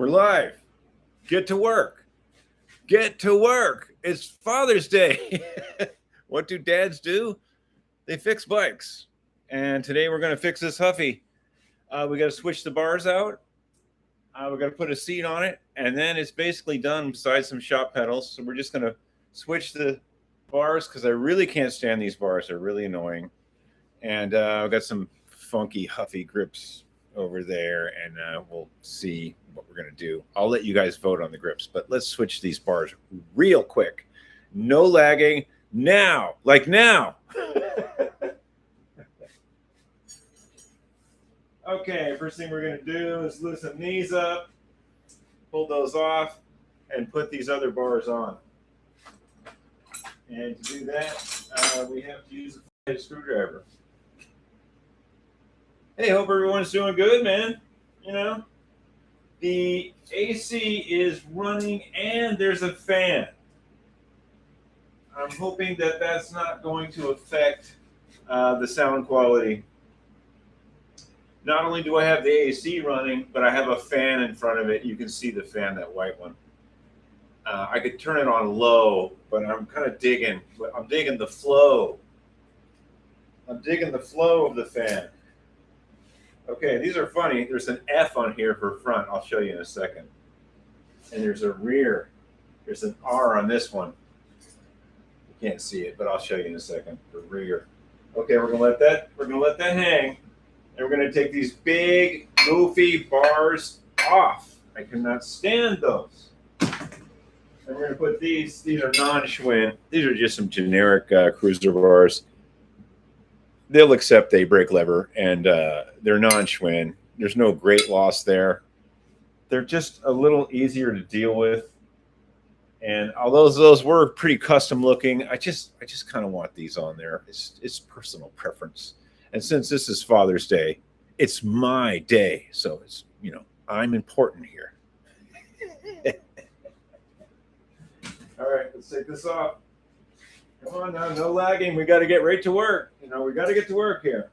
We're live. Get to work. Get to work. It's Father's Day. What do dads do? They fix bikes. And today we're going to fix this Huffy. We got to switch the bars out. We got to put a seat on it. And then it's basically done besides some shop pedals. So we're just going to switch the bars because I really can't stand these bars. They're really annoying. And I've got some funky Huffy grips over there, and we'll see what we're going to do. I'll let you guys vote on the grips, but let's switch these bars real quick. No lagging. Now. Like now. Okay, first thing we're going to do is loosen these up, pull those off, and put these other bars on. And to do that, we have to use a screwdriver. Hey, hope everyone's doing good, man. You know, the AC is running and there's a fan. I'm hoping that that's not going to affect the sound quality. Not only do I have the AC running, but I have a fan in front of it. You can see the fan, that white one. I could turn it on low, but I'm kind of digging. I'm digging the flow. I'm digging the flow of the fan. Okay, these are funny. There's an F on here for front. I'll show you in a second. And there's a rear. There's an R on this one. You can't see it, but I'll show you in a second. The rear. Okay, we're gonna let that hang. And we're gonna take these big, goofy bars off. I cannot stand those. And we're gonna put these are non-Schwinn. These are just some generic cruiser bars. They'll accept a brake lever, and they're non-Schwinn. There's no great loss there. They're just a little easier to deal with. And although those were pretty custom looking, I just kind of want these on there. It's personal preference. And since this is Father's Day, it's my day. So it's, you know, I'm important here. All right, let's take this off. Come on now, no lagging. We got to get right to work. You know, we got to get to work here.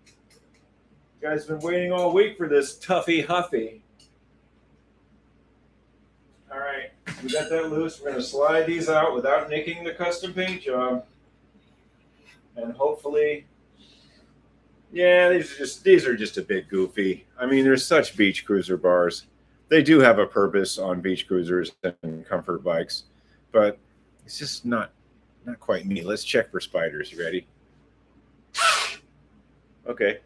You guys have been waiting all week for this Tuffy Huffy. All right, we got that loose. We're going to slide these out without nicking the custom paint job. And hopefully, yeah, these are just a bit goofy. I mean, they're such beach cruiser bars. They do have a purpose on beach cruisers and comfort bikes, but it's just not quite me. Let's check for spiders. You ready? Okay.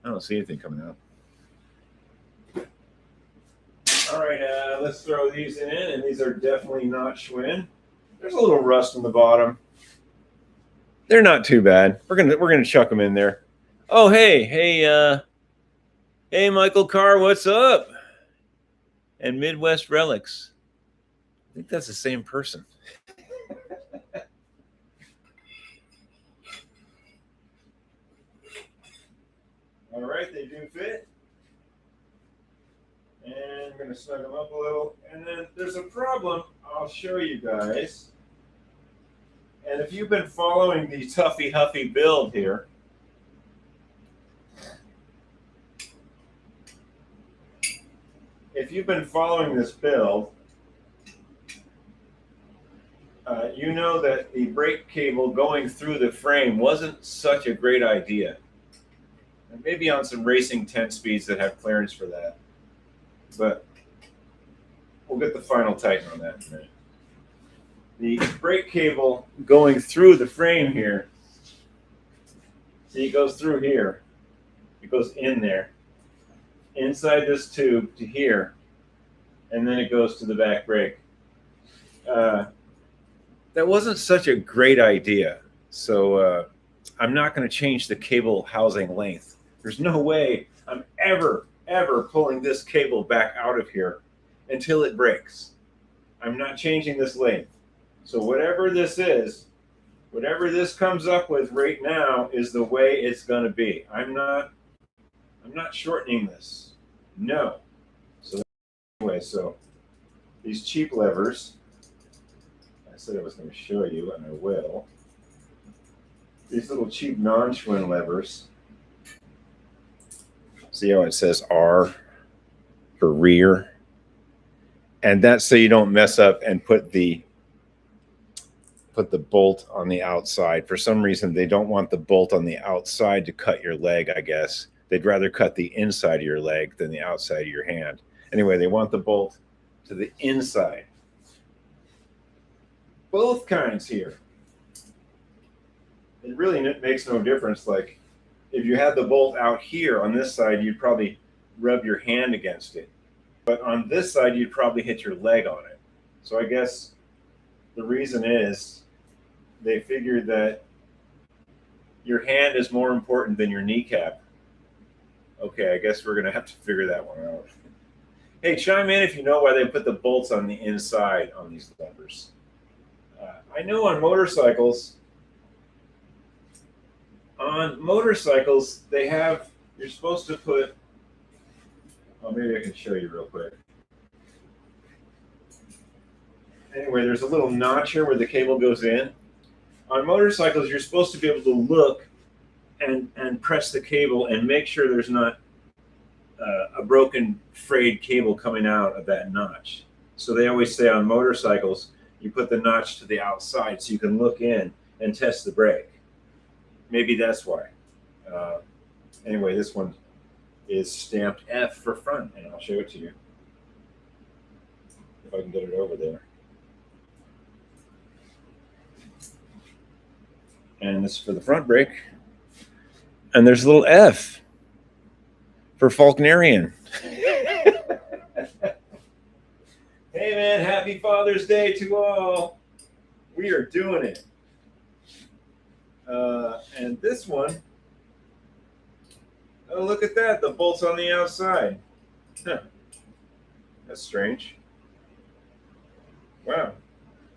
I don't see anything coming out. All right, let's throw these in, and these are definitely not Schwinn. There's a little rust on the bottom. They're not too bad. We're gonna chuck them in there. Oh, hey, Michael Carr, what's up? And Midwest Relics. I think that's the same person. All right, they do fit. And I'm going to snug them up a little. And then there's a problem I'll show you guys. And if you've been following the Tuffy Huffy build here, if you've been following this build, you know that the brake cable going through the frame wasn't such a great idea. And maybe on some racing 10 speeds that have clearance for that. But we'll get the final tighten on that in a minute. The brake cable going through the frame here, see, it goes through here. It goes in there, inside this tube to here, and then it goes to the back brake. That wasn't such a great idea. So I'm not going to change the cable housing length. There's no way I'm ever pulling this cable back out of here until it breaks. I'm not changing this length. So whatever this is, whatever this comes up with right now is the way it's going to be. I'm not shortening this. No. So anyway, so these cheap levers, I said I was going to show you, and I will. These little cheap non-Schwinn levers. See how it says R for rear? And that's so you don't mess up and put the bolt on the outside. For some reason, they don't want the bolt on the outside to cut your leg, I guess. They'd rather cut the inside of your leg than the outside of your hand. Anyway, they want the bolt to the inside. Both kinds here. It really makes no difference. Like, if you had the bolt out here on this side, you'd probably rub your hand against it. But on this side, you'd probably hit your leg on it. So I guess the reason is they figured that your hand is more important than your kneecap. Okay, I guess we're going to have to figure that one out. Hey, chime in if you know why they put the bolts on the inside on these levers. I know on motorcycles, they have, you're supposed to put, oh, maybe I can show you real quick. Anyway, there's a little notch here where the cable goes in. On motorcycles, you're supposed to be able to look and press the cable and make sure there's not a broken, frayed cable coming out of that notch. So they always say on motorcycles, you put the notch to the outside so you can look in and test the brake. Maybe that's why. Anyway, this one is stamped F for front, and I'll show it to you if I can get it over there. And this is for the front brake. And there's a little F for Faulknerian. Hey, man, happy Father's Day to all. We are doing it. And this one, oh, look at that. The bolt's on the outside. Huh. That's strange. Wow.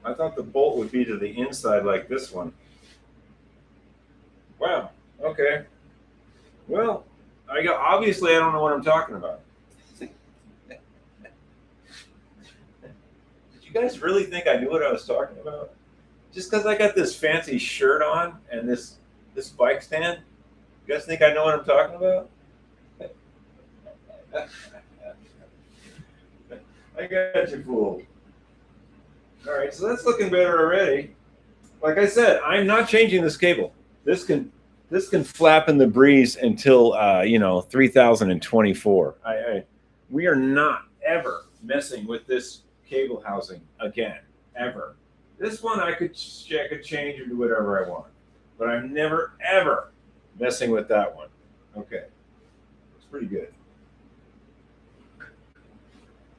I thought the bolt would be to the inside like this one. Wow. Okay. Well, obviously I don't know what I'm talking about. Did you guys really think I knew what I was talking about? Just because I got this fancy shirt on and this bike stand, you guys think I know what I'm talking about? I got you fooled. All right, so that's looking better already. Like I said, I'm not changing this cable. This can flap in the breeze until 3024. We are not ever messing with this cable housing again, ever. This one I could change or do whatever I want, but I'm never ever messing with that one. Okay, it's pretty good.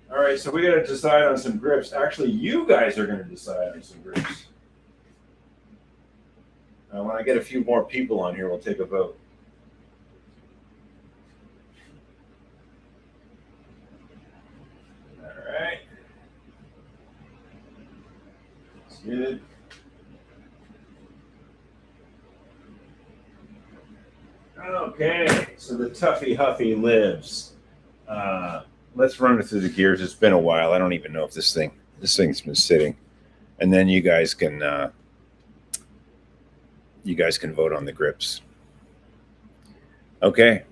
All right, so we got to decide on some grips. Actually, you guys are going to decide on some grips. When I get a few more people on here, we'll take a vote. All right. That's good. Okay, so the Tuffy Huffy lives. Let's run it through the gears. It's been a while. I don't even know if this thing's been sitting. And then you guys can vote on the grips. Okay.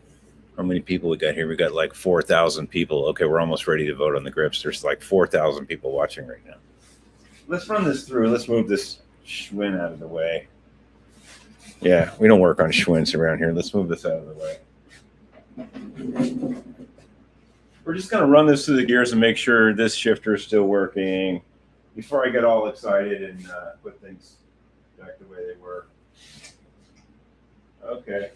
How many people we got here? We got like 4,000 people. Okay, we're almost ready to vote on the grips. There's like 4,000 people watching right now. Let's run this through. Let's move this Schwinn out of the way. Yeah, we don't work on Schwinns around here. Let's move this out of the way. We're just going to run this through the gears and make sure this shifter is still working before I get all excited and put things back the way they were. Okay.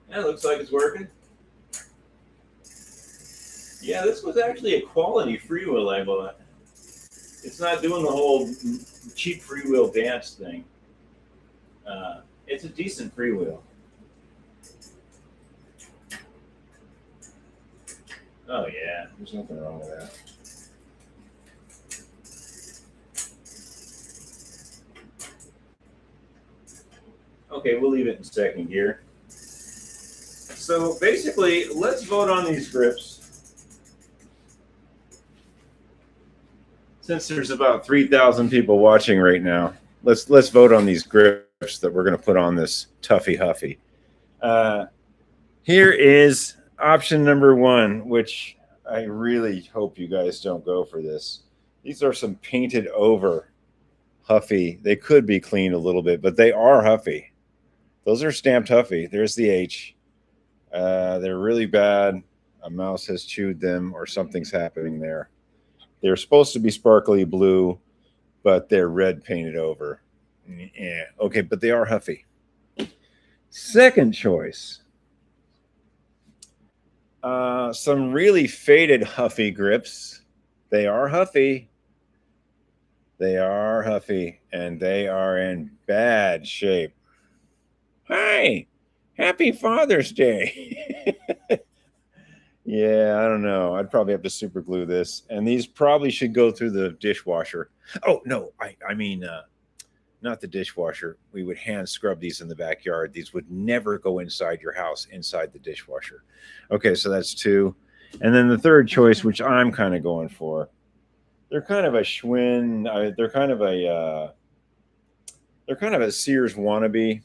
That looks like it's working. Yeah, this was actually a quality freewheel, I bought. It's not doing the whole cheap freewheel dance thing. It's a decent freewheel. Oh yeah, there's nothing wrong with that. Okay, we'll leave it in second gear. So basically, let's vote on these grips. Since there's about 3,000 people watching right now, let's vote on these grips that we're going to put on this Tuffy Huffy. Here is option number 1, which I really hope you guys don't go for this. These are some painted over Huffy. They could be cleaned a little bit, but they are Huffy. Those are stamped Huffy. There's the H. They're really bad. A mouse has chewed them or something's happening there. They're supposed to be sparkly blue, but they're red painted over. Yeah, okay, but they are Huffy. Second choice. Some really faded Huffy grips. They are Huffy. They are Huffy, and they are in bad shape. Hi, happy Father's Day. Yeah, I don't know. I'd probably have to super glue this. And these probably should go through the dishwasher. Oh, no, I mean, not the dishwasher. We would hand scrub these in the backyard. These would never go inside your house, inside the dishwasher. Okay, so that's 2. And then the third choice, which I'm kind of going for, they're kind of a Schwinn. They're kind of a Sears wannabe.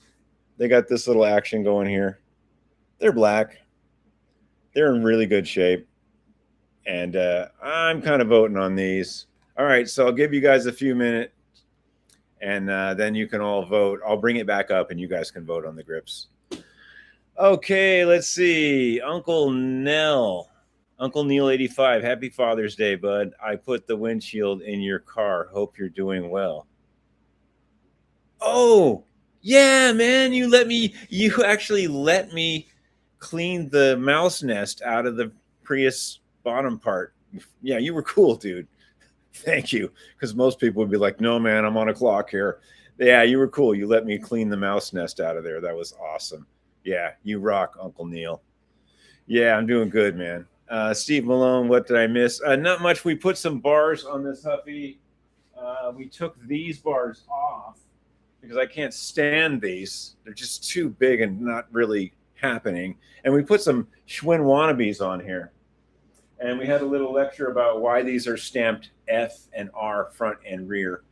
They got this little action going here. They're black. They're in really good shape. And I'm kind of voting on these. All right, so I'll give you guys a few minutes, and then you can all vote. I'll bring it back up, and you guys can vote on the grips. Okay, let's see. Uncle Neil 85. Happy Father's Day, bud. I put the windshield in your car. Hope you're doing well. Oh, yeah, man. You actually let me clean the mouse nest out of the Prius bottom part. Yeah, you were cool, dude. Thank you. Because most people would be like, no, man, I'm on a clock here. Yeah, you were cool. You let me clean the mouse nest out of there. That was awesome. Yeah, you rock, Uncle Neil. Yeah, I'm doing good, man. Steve Malone, what did I miss? Not much. We put some bars on this Huffy. We took these bars off because I can't stand these. They're just too big and not really happening. And we put some Schwinn wannabes on here. And we had a little lecture about why these are stamped F and R front and rear,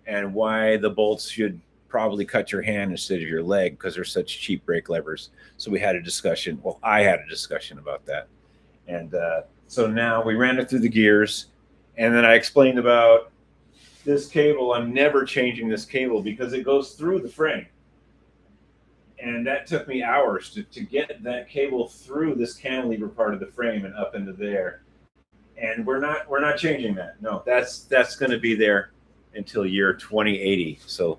and why the bolts should probably cut your hand instead of your leg because they're such cheap brake levers. So we had a discussion. Well, I had a discussion about that. And so now we ran it through the gears. And then I explained about this cable. I'm never changing this cable because it goes through the frame. And that took me hours to get that cable through this cantilever part of the frame and up into there. And we're not changing that. No, that's going to be there until year 2080. So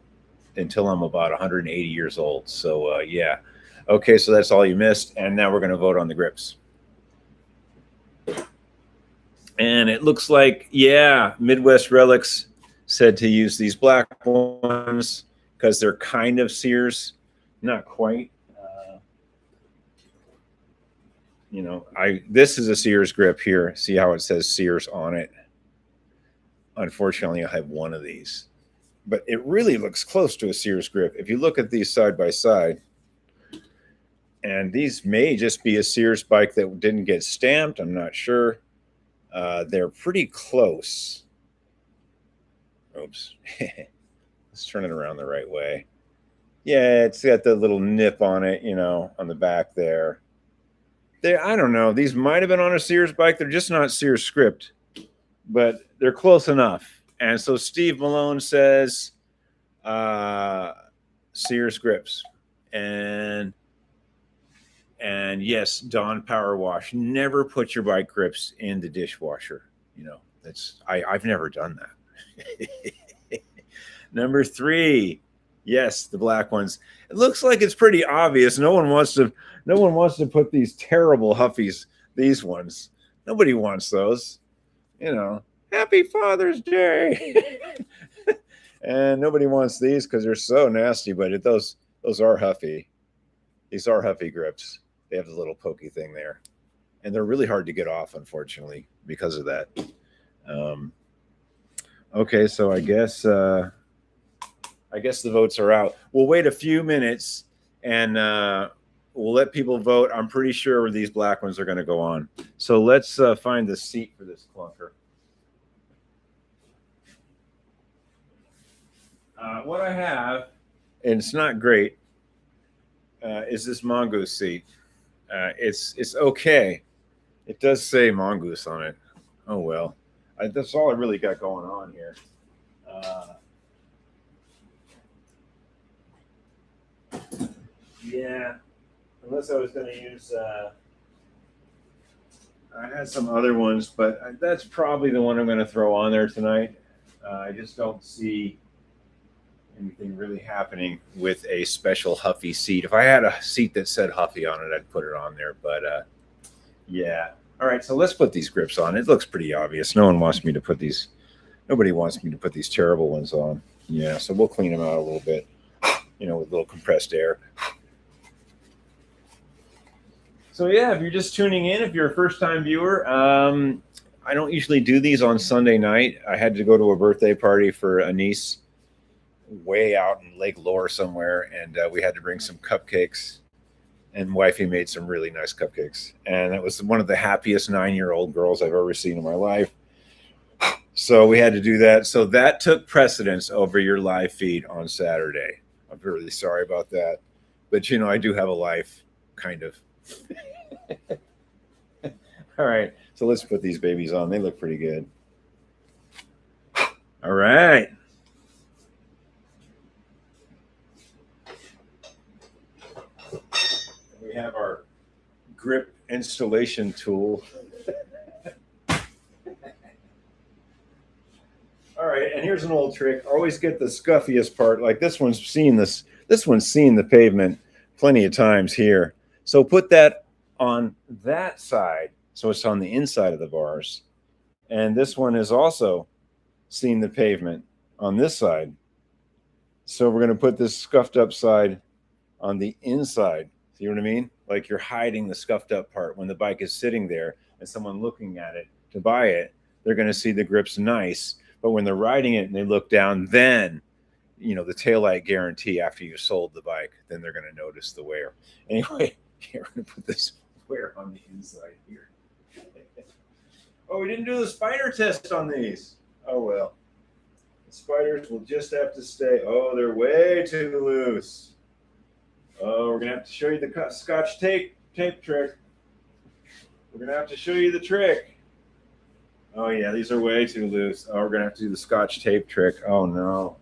until I'm about 180 years old. So yeah. Okay, so that's all you missed. And now we're going to vote on the grips. And it looks like, yeah, Midwest Relics said to use these black ones because they're kind of Sears. Not quite. This is a Sears grip here. See how it says Sears on it? Unfortunately, I have one of these. But it really looks close to a Sears grip. If you look at these side by side, and these may just be a Sears bike that didn't get stamped. I'm not sure. They're pretty close. Oops. Let's turn it around the right way. Yeah, it's got the little nip on it, on the back there. I don't know. These might have been on a Sears bike. They're just not Sears script, but they're close enough. And so Steve Malone says Sears grips. And yes, Dawn Power Wash. Never put your bike grips in the dishwasher. I've never done that. Number 3. Yes, the black ones. It looks like it's pretty obvious. No one wants to put these terrible Huffies, these ones. Nobody wants those. Happy Father's Day. And nobody wants these because they're so nasty, but those are Huffy. These are Huffy grips. They have the little pokey thing there. And they're really hard to get off, unfortunately, because of that. Okay, so I guess the votes are out. We'll wait a few minutes and we'll let people vote. I'm pretty sure these black ones are going to go on. So let's find the seat for this clunker. What I have, and it's not great, is this mongoose seat. It's okay. It does say mongoose on it. Oh well, that's all I really got going on here. Yeah, unless I was going to use. I had some other ones, but that's probably the one I'm going to throw on there tonight. I just don't see anything really happening with a special Huffy seat. If I had a seat that said Huffy on it, I'd put it on there. But yeah. All right, so let's put these grips on. It looks pretty obvious. No one wants me to put these. Nobody wants me to put these terrible ones on. Yeah, so we'll clean them out a little bit, with a little compressed air. So yeah, if you're just tuning in, if you're a first-time viewer, I don't usually do these on Sunday night. I had to go to a birthday party for a niece way out in Lake Lore somewhere, and we had to bring some cupcakes, and wifey made some really nice cupcakes, and that was one of the happiest 9-year-old girls I've ever seen in my life. So we had to do that. So that took precedence over your live feed on Saturday. I'm really sorry about that, but I do have a life, kind of. All right, so let's put these babies on. They look pretty good. All right. We have our grip installation tool. All right, and here's an old trick. Always get the scuffiest part. Like this one's seen this. This one's seen the pavement plenty of times here. So put that on that side, so it's on the inside of the bars. And this one has also seen the pavement on this side. So we're going to put this scuffed up side on the inside. See what I mean? Like you're hiding the scuffed up part. When the bike is sitting there and someone looking at it to buy it, they're going to see the grip's nice. But when they're riding it and they look down, then, the taillight guarantee after you sold the bike, then they're going to notice the wear. Anyway, we're going to put this wear on the inside here. Oh, we didn't do the spider test on these. Oh, well. The spiders will just have to stay. Oh, they're way too loose. Oh, we're going to have to show you the Scotch tape trick. We're going to have to show you the trick. Oh, yeah, these are way too loose. Oh, we're going to have to do the Scotch tape trick. Oh, no.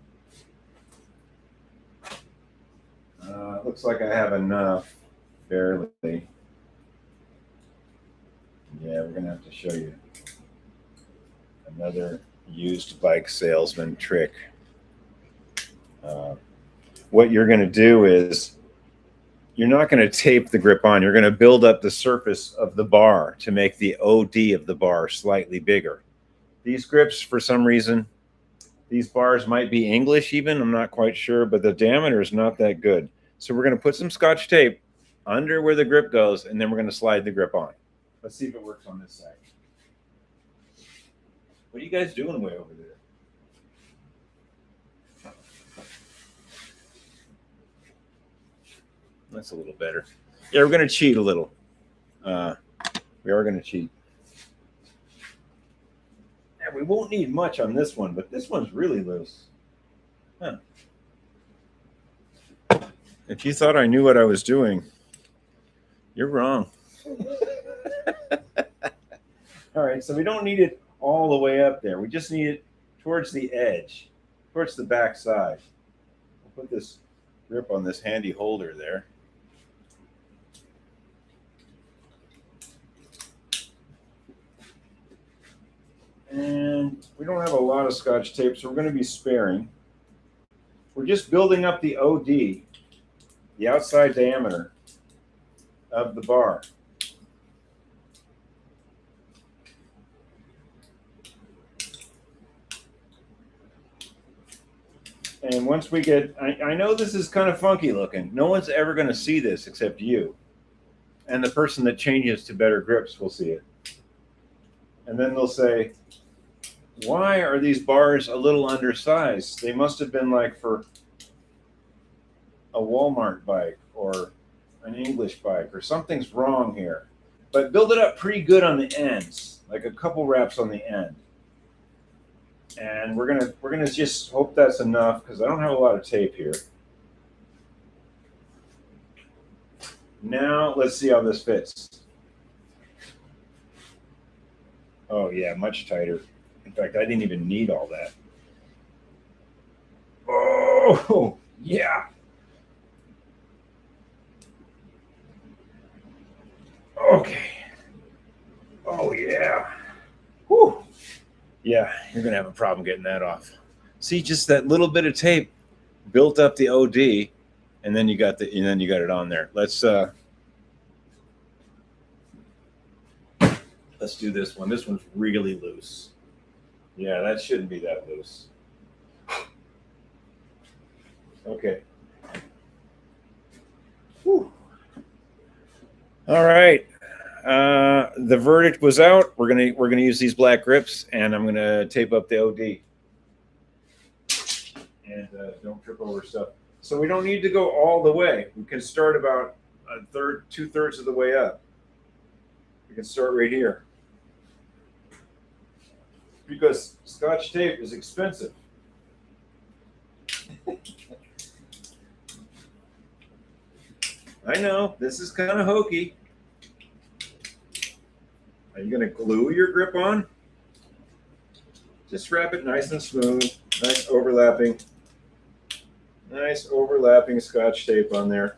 Looks like I have enough, barely. Yeah, we're going to have to show you another used bike salesman trick. What you're going to do is you're not going to tape the grip on. You're going to build up the surface of the bar to make the OD of the bar slightly bigger. These grips, for some reason, these bars might be English even. I'm not quite sure, but the diameter is not that good. So we're going to put some Scotch tape under where the grip goes, and then we're going to slide the grip on. Let's see if it works on this side. What are you guys doing way over there? That's a little better. Yeah, we're going to cheat a little. We are going to cheat. Yeah, we won't need much on this one, but this one's really loose. Huh. If you thought I knew what I was doing, you're wrong. All right, so we don't need it all the way up there. We just need it towards the edge, towards the back side. We'll put this grip on this handy holder there. And we don't have a lot of Scotch tape, so we're going to be sparing. We're just building up the OD, the outside diameter of the bar. And once we get, I know this is kind of funky looking. No one's ever going to see this except you. And the person that changes to better grips will see it. And then they'll say, why are these bars a little undersized? They must have been like for a Walmart bike or an English bike, or something's wrong here. But build it up pretty good on the ends, like a couple wraps on the end. And we're gonna just hope that's enough because I don't have a lot of tape here. Now let's see how this fits. Oh yeah, much tighter. In fact, I didn't even need all that. Oh yeah. Okay. Oh yeah. Whew. Yeah, you're gonna have a problem getting that off. See, just that little bit of tape built up the OD, and then you got it on there. Let's do this one. This one's really loose. Yeah, that shouldn't be that loose. Okay. Whew. All right. The verdict was out. We're gonna use these black grips, and I'm gonna tape up the OD. And don't trip over stuff. So we don't need to go all the way. We can start about a third, 2/3 of the way up. We can start right here. Because Scotch tape is expensive. I know, this is kind of hokey. Are you going to glue your grip on? Just wrap it nice and smooth, nice overlapping Scotch tape on there.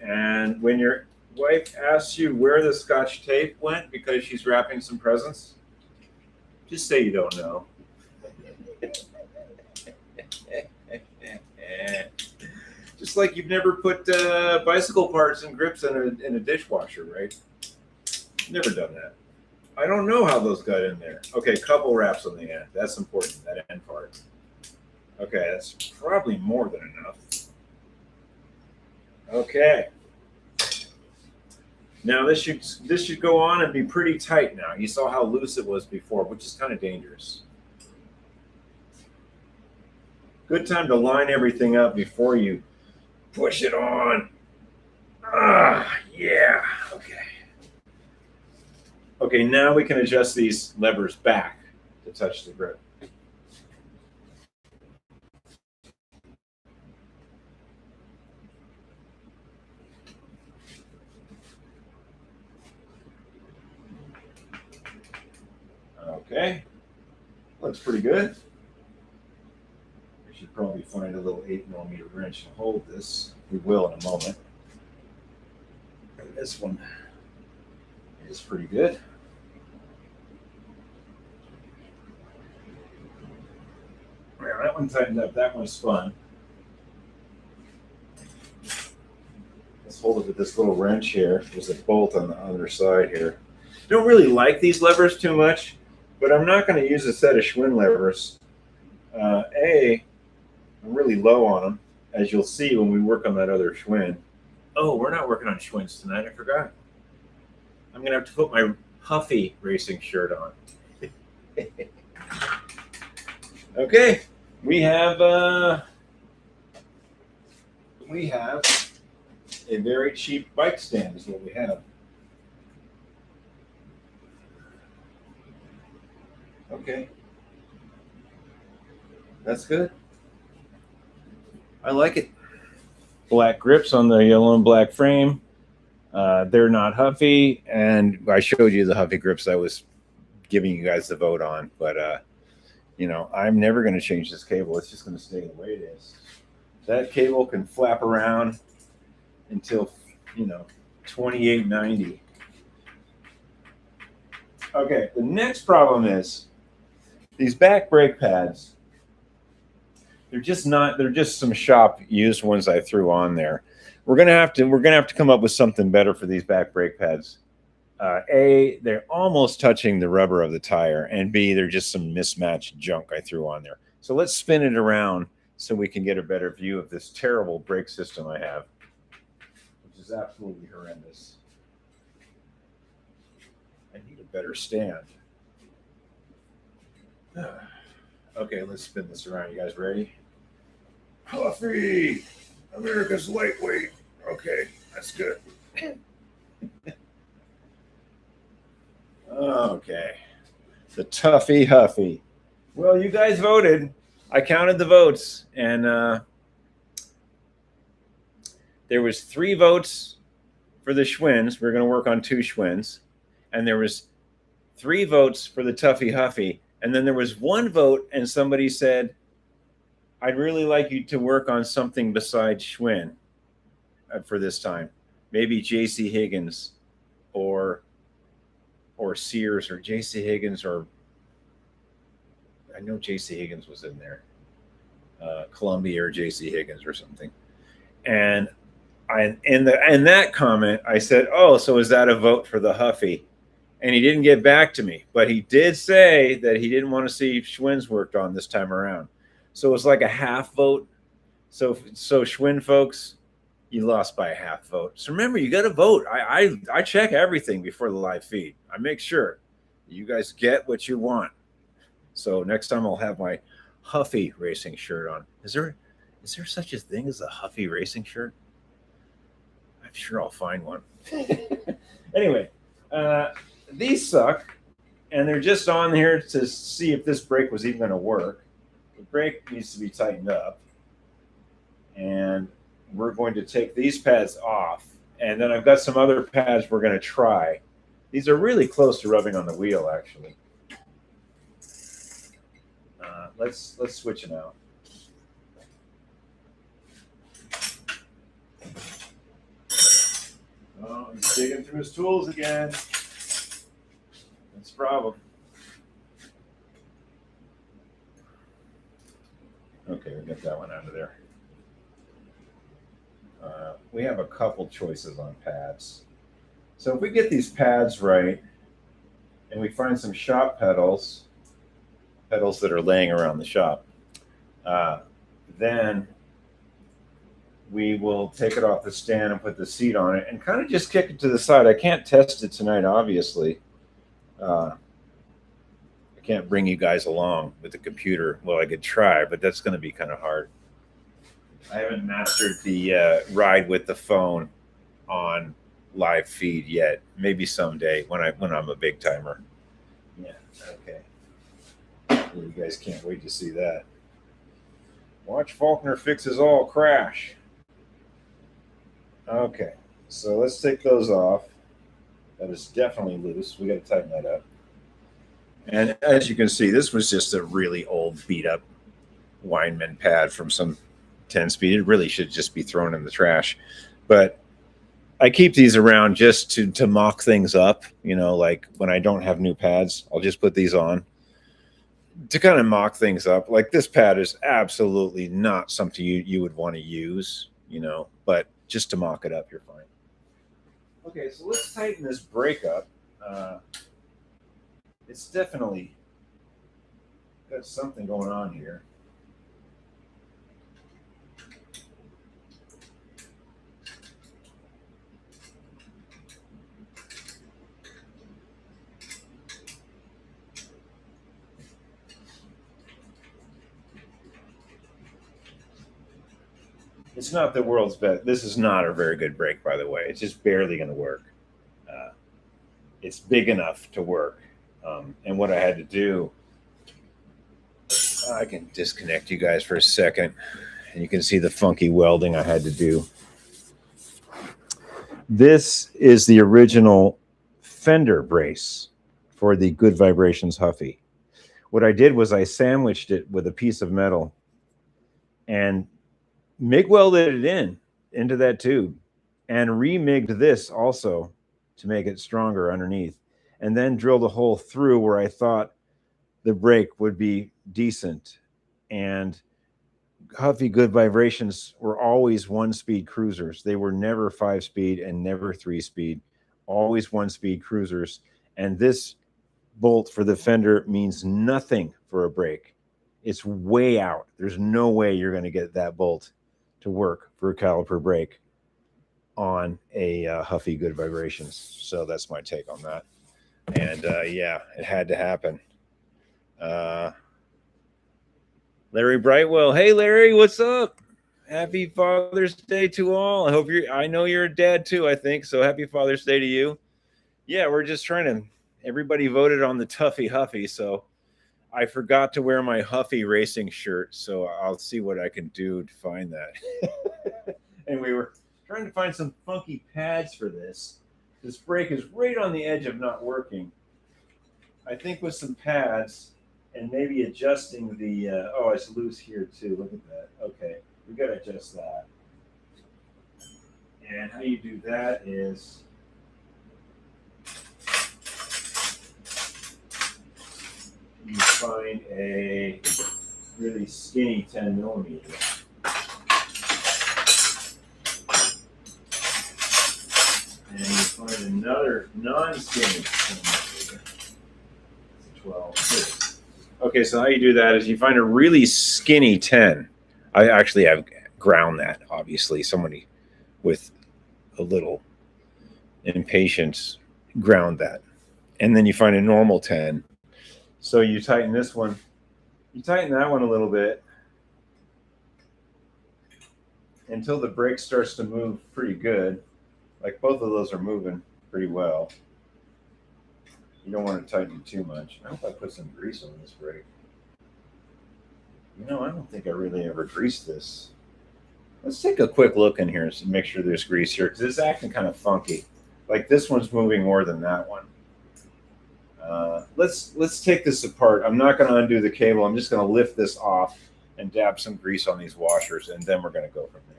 And when your wife asks you where the Scotch tape went because she's wrapping some presents, just say you don't know. Just like you've never put bicycle parts and grips in a dishwasher, right? Never done that. I don't know how those got in there. Okay, couple wraps on the end. That's important, that end part. Okay, that's probably more than enough. Okay. Now this should go on and be pretty tight now. You saw how loose it was before, which is kind of dangerous. Good time to line everything up before you push it on. Ah, yeah. Okay. Okay, now we can adjust these levers back to touch the grip. Okay, looks pretty good. We should probably find a little 8mm wrench to hold this. We will in a moment. And this one is pretty good. Yeah, that one tightened up. That one spun. Let's hold it with this little wrench here. There's a bolt on the other side here. Don't really like these levers too much, but I'm not going to use a set of Schwinn levers. I'm really low on them, as you'll see when we work on that other Schwinn. Oh, we're not working on Schwinns tonight. I forgot. I'm going to have to put my Huffy racing shirt on. Okay, we have a very cheap bike stand is what we have. Okay, that's good. I like it. Black grips on the yellow and black frame. They're not Huffy, and I showed you the Huffy grips I was giving you guys the vote on, but you know, I'm never going to change this cable. It's just going to stay the way it is. That cable can flap around until, you know, 2890. Okay, the next problem is these back brake pads. They're just some shop used ones I threw on there. We're gonna have to come up with something better for these back brake pads. A, they're almost touching the rubber of the tire, and B, they're just some mismatched junk I threw on there. So let's spin it around so we can get a better view of this terrible brake system I have, which is absolutely horrendous. I need a better stand. Okay, let's spin this around. You guys ready? Huffy, America's lightweight. Okay, that's good. Okay, the Tuffy Huffy. Well, you guys voted. I counted the votes, and there was 3 votes for the Schwinns. We're going to work on 2 Schwinns. And there was 3 votes for the Tuffy Huffy. And then there was 1 vote, and somebody said, I'd really like you to work on something besides Schwinn for this time. Maybe J.C. Higgins or Sears or J.C. Higgins, or I know J.C. Higgins was in there. Columbia or J.C. Higgins or something. And in that comment, I said, oh, so is that a vote for the Huffy? And he didn't get back to me, but he did say that he didn't want to see Schwinns worked on this time around. So it was like a half vote. So Schwinn folks, you lost by a half vote. So remember, you got to vote. I check everything before the live feed. I make sure you guys get what you want. So next time I'll have my Huffy racing shirt on. Is there such a thing as a Huffy racing shirt? I'm sure I'll find one. Anyway, these suck, and they're just on here to see if this brake was even going to work. The brake needs to be tightened up, and we're going to take these pads off, and then I've got some other pads we're going to try. These are really close to rubbing on the wheel, actually. Let's switch them out. Oh, he's digging through his tools again. That's a problem. Okay, we got that one out of there. We have a couple choices on pads. So if we get these pads right, and we find some shop pedals that are laying around the shop, then we will take it off the stand and put the seat on it and kind of just kick it to the side. I can't test it tonight, obviously. I can't bring you guys along with the computer. Well, I could try, but that's going to be kind of hard. I haven't mastered the ride with the phone on live feed yet. Maybe someday when I'm a big timer. Yeah, okay. You guys can't wait to see that. Watch Faulkner fixes all crash. Okay, so let's take those off. That is definitely loose. We got to tighten that up. And as you can see, this was just a really old, beat-up Weinman pad from some 10-speed. It really should just be thrown in the trash. But I keep these around just to mock things up. You know, like when I don't have new pads, I'll just put these on to kind of mock things up. Like this pad is absolutely not something you would want to use, you know, but just to mock it up, you're fine. Okay, so let's tighten this brake up. It's definitely got something going on here. It's not the world's best. This is not a very good brake, by the way. It's just barely going to work. It's big enough to work. And what I had to do, I can disconnect you guys for a second, and you can see the funky welding I had to do. This is the original fender brace for the Good Vibrations Huffy. What I did was I sandwiched it with a piece of metal and MIG welded it into that tube and remigged this also to make it stronger underneath, and then drilled a hole through where I thought the brake would be decent. And Huffy Good Vibrations were always 1-speed cruisers. They were never 5-speed and never 3-speed, always 1-speed cruisers. And this bolt for the fender means nothing for a brake. It's way out. There's no way you're going to get that bolt to work for a caliper brake on a Huffy Good Vibrations. So that's my take on that. And yeah, it had to happen. Larry Brightwell. Hey, Larry, what's up? Happy Father's Day to all. I know you're a dad too, I think. So happy Father's Day to you. Yeah, we're just trying to, everybody voted on the Tuffy Huffy. So I forgot to wear my Huffy racing shirt, so I'll see what I can do to find that. And we were trying to find some funky pads for this. This brake is right on the edge of not working. I think with some pads and maybe adjusting the, oh, it's loose here too. Look at that. Okay, we got to adjust that. And how you do that is you find a really skinny 10 millimeter. And you find another non-skinny 10 millimeter. It's a 12. Okay, so how you do that is you find a really skinny 10. I actually have ground that, obviously. Somebody with a little impatience ground that. And then you find a normal 10. So you tighten this one. You tighten that one a little bit until the brake starts to move pretty good. Like both of those are moving pretty well. You don't want to tighten too much. I hope I put some grease on this brake. You know, I don't think I really ever greased this. Let's take a quick look in here and make sure there's grease here, because it's acting kind of funky. Like this one's moving more than that one. Let's take this apart. I'm not going to undo the cable. I'm just going to lift this off and dab some grease on these washers, and then we're going to go from there.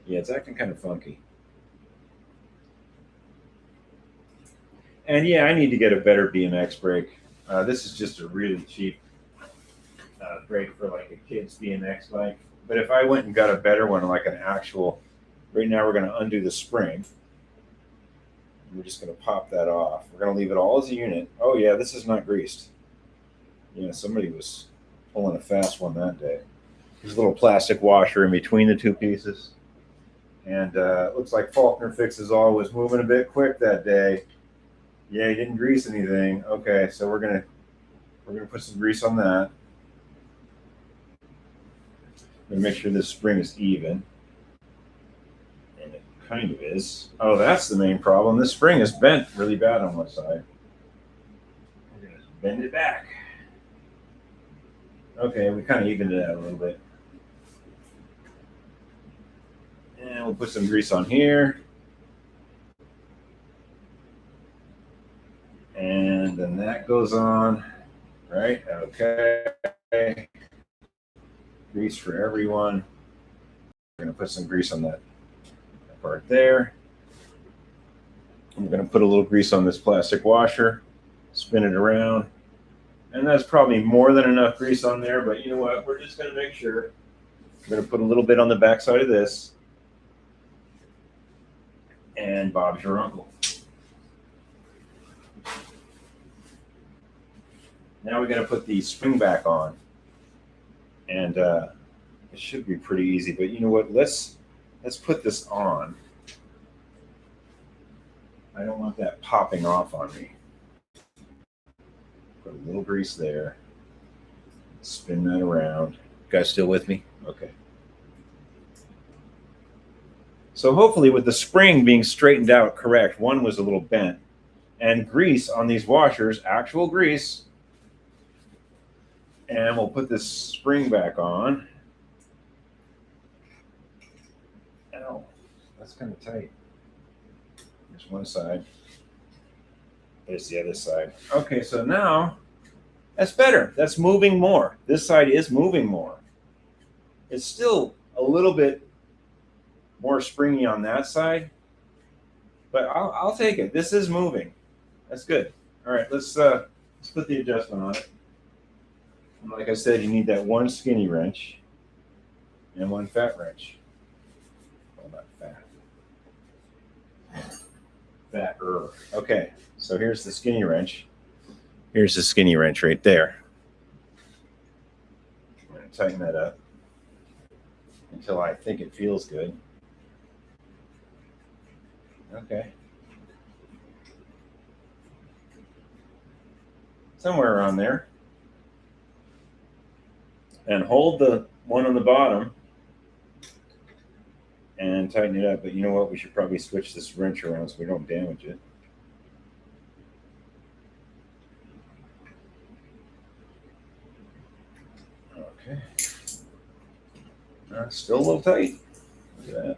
Yeah, it's acting kind of funky. And yeah, I need to get a better BMX brake. This is just a really cheap brake for like a kid's BMX bike. But if I went and got a better one, like an actual, right now we're going to undo the spring. We're just going to pop that off. We're going to leave it all as a unit. Oh yeah, this is not greased. Yeah, somebody was pulling a fast one that day. There's a little plastic washer in between the two pieces. And it looks like Faulkner Fixes All was moving a bit quick that day. Yeah, he didn't grease anything. Okay, so we're gonna put some grease on that. And make sure this spring is even. And it kind of is. Oh, that's the main problem. This spring is bent really bad on one side. We're gonna bend it back. Okay, we kind of evened it out a little bit. And we'll put some grease on here. And then that goes on, right? Okay. Grease for everyone. We're going to put some grease on that part there. I'm going to put a little grease on this plastic washer, spin it around. And that's probably more than enough grease on there, but you know what? We're just going to make sure. I'm going to put a little bit on the back side of this. And Bob's your uncle. Now we got to put the spring back on, and it should be pretty easy. But you know what? Let's put this on. I don't want that popping off on me. Put a little grease there. Spin that around. You guys still with me? Okay. So hopefully, with the spring being straightened out correct, one was a little bent, and grease on these washers, actual grease. And we'll put this spring back on. Ow, that's kind of tight. There's one side. There's the other side. Okay, so now that's better. That's moving more. This side is moving more. It's still a little bit more springy on that side, but I'll take it. This is moving. That's good. All right, let's put the adjustment on it. And like I said, you need that one skinny wrench and one fat wrench. Well, not fat. Fatter. Okay, so here's the skinny wrench. Here's the skinny wrench right there. I'm going to tighten that up until I think it feels good. Okay. Somewhere around there. And hold the one on the bottom and tighten it up. But you know what? We should probably switch this wrench around so we don't damage it. Okay. Still a little tight. Look at that.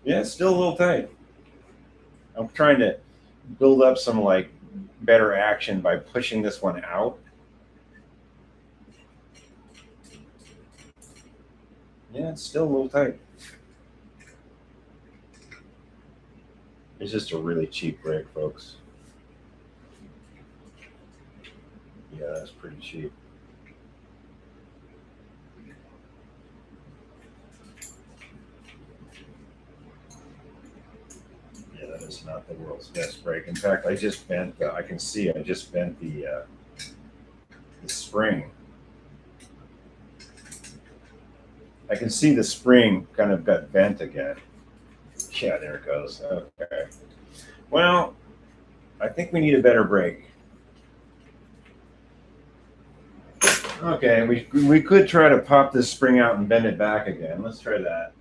Yeah, it's still a little tight. I'm trying to build up some like better action by pushing this one out. Yeah, it's still a little tight. It's just a really cheap brick, folks. Yeah, that's pretty cheap. Yeah, that is not the world's best brake. In fact, I just bent. I can see. I just bent the spring. I can see the spring kind of got bent again. Yeah, there it goes. Okay. Well, I think we need a better brake. Okay, we could try to pop this spring out and bend it back again. Let's try that.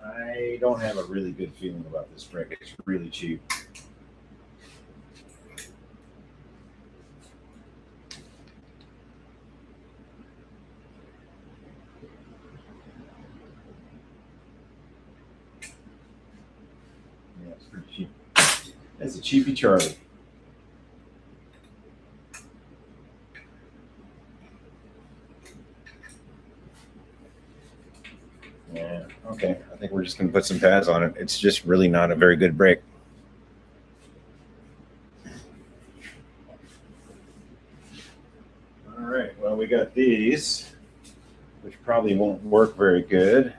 I don't have a really good feeling about this brake. It's really cheap. Yeah, it's pretty cheap. That's a cheapy Charlie. Yeah, okay. I think we're just going to put some pads on it. It's just really not a very good brake. All right, well, we got these, which probably won't work very good.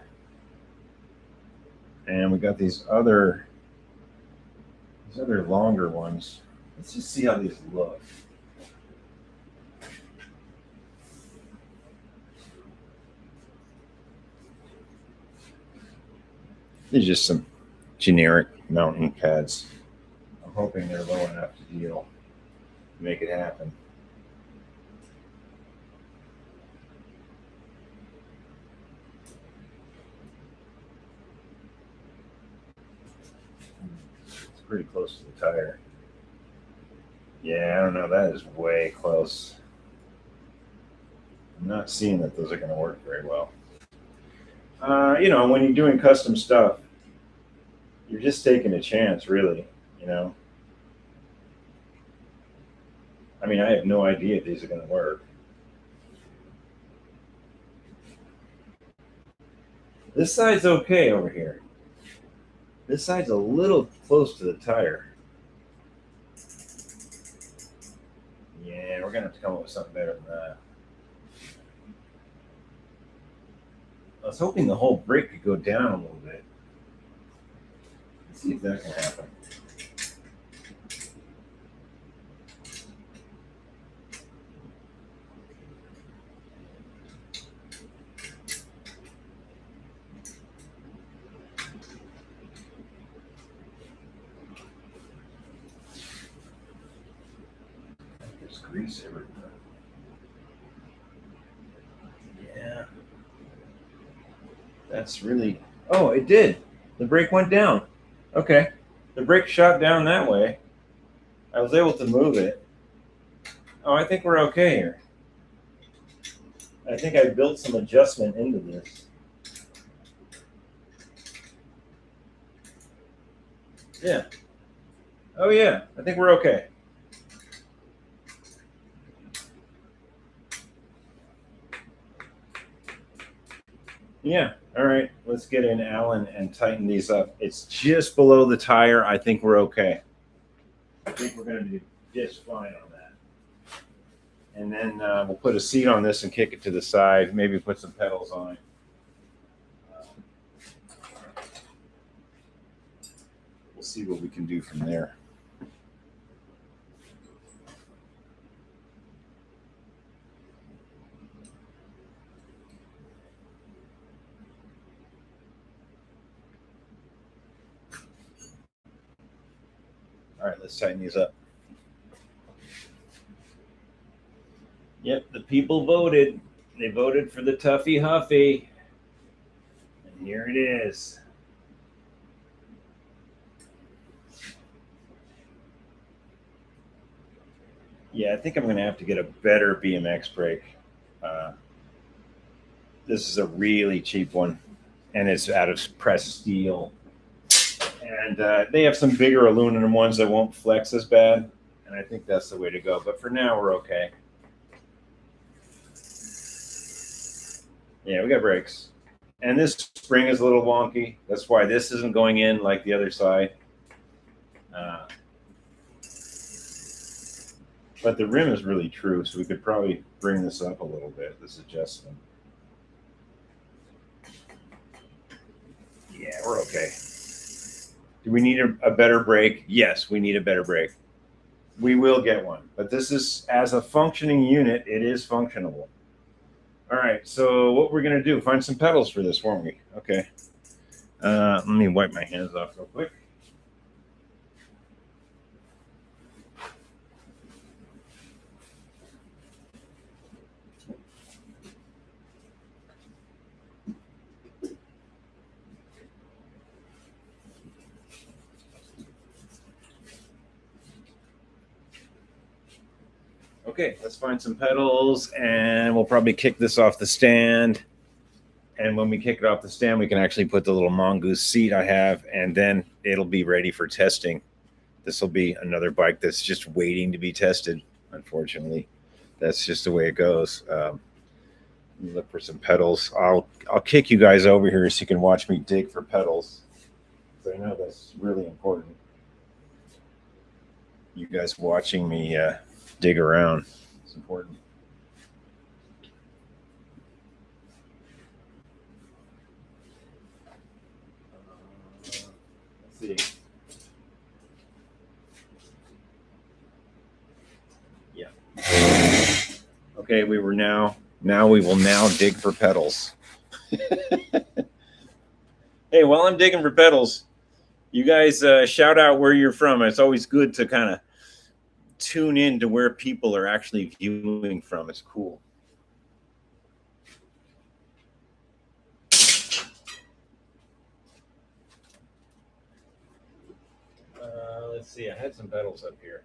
And we got these other longer ones. Let's just see how these look. These are just some generic mounting pads. I'm hoping they're low enough to deal, make it happen. It's pretty close to the tire. Yeah, I don't know. That is way close. I'm not seeing that those are going to work very well. You know, when you're doing custom stuff, you're just taking a chance, really, you know. I mean, I have no idea if these are going to work. This side's okay over here. This side's a little close to the tire. Yeah, we're going to have to come up with something better than that. I was hoping the whole brake could go down a little bit. Let's see if that can happen. There's grease everywhere. Yeah. That's really... Oh, it did. The brake went down. Okay. The brake shot down that way. I was able to move it. Oh, I think we're okay here. I think I built some adjustment into this. Yeah. Oh, yeah. I think we're okay. Yeah. All right. Let's get in Allen and tighten these up. It's just below the tire. I think we're okay. I think we're going to do just fine on that. And then we'll put a seat on this and kick it to the side. Maybe put some pedals on it. We'll see what we can do from there. All right, let's tighten these up. Yep, the people voted. They voted for the Tuffy Huffy. And here it is. Yeah, I think I'm going to have to get a better BMX brake. This is a really cheap one, and it's out of pressed steel. And they have some bigger aluminum ones that won't flex as bad, and I think that's the way to go. But for now, we're okay. Yeah, we got brakes. And this spring is a little wonky. That's why this isn't going in like the other side. But the rim is really true, so we could probably bring this up a little bit, this adjustment. Yeah, we're okay. Do we need a better brake? Yes, we need a better brake. We will get one. But this is, as a functioning unit, it is functionable. All right, so what we're going to do, find some pedals for this, won't we? Okay. Let me wipe my hands off real quick. Okay, let's find some pedals, and we'll probably kick this off the stand. And when we kick it off the stand, we can actually put the little mongoose seat I have, and then it'll be ready for testing. This will be another bike that's just waiting to be tested, unfortunately. That's just the way it goes. Look for some pedals. I'll kick you guys over here so you can watch me dig for pedals. I know that's really important. You guys watching me dig around. It's important. Let's see. Yeah. Okay, we will now dig for pedals. Hey, while I'm digging for pedals, you guys shout out where you're from. It's always good to kind of tune in to where people are actually viewing from. It's cool. Let's see. I had some pedals up here.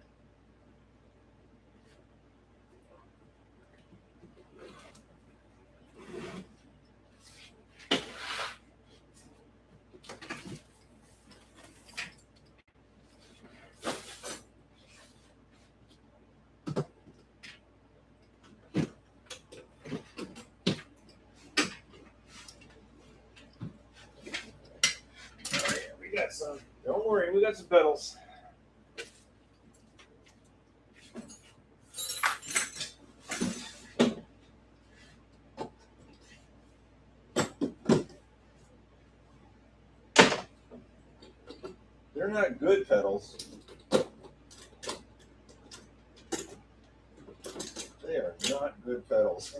We got some. Don't worry, we got some pedals. They're not good pedals. They are not good pedals.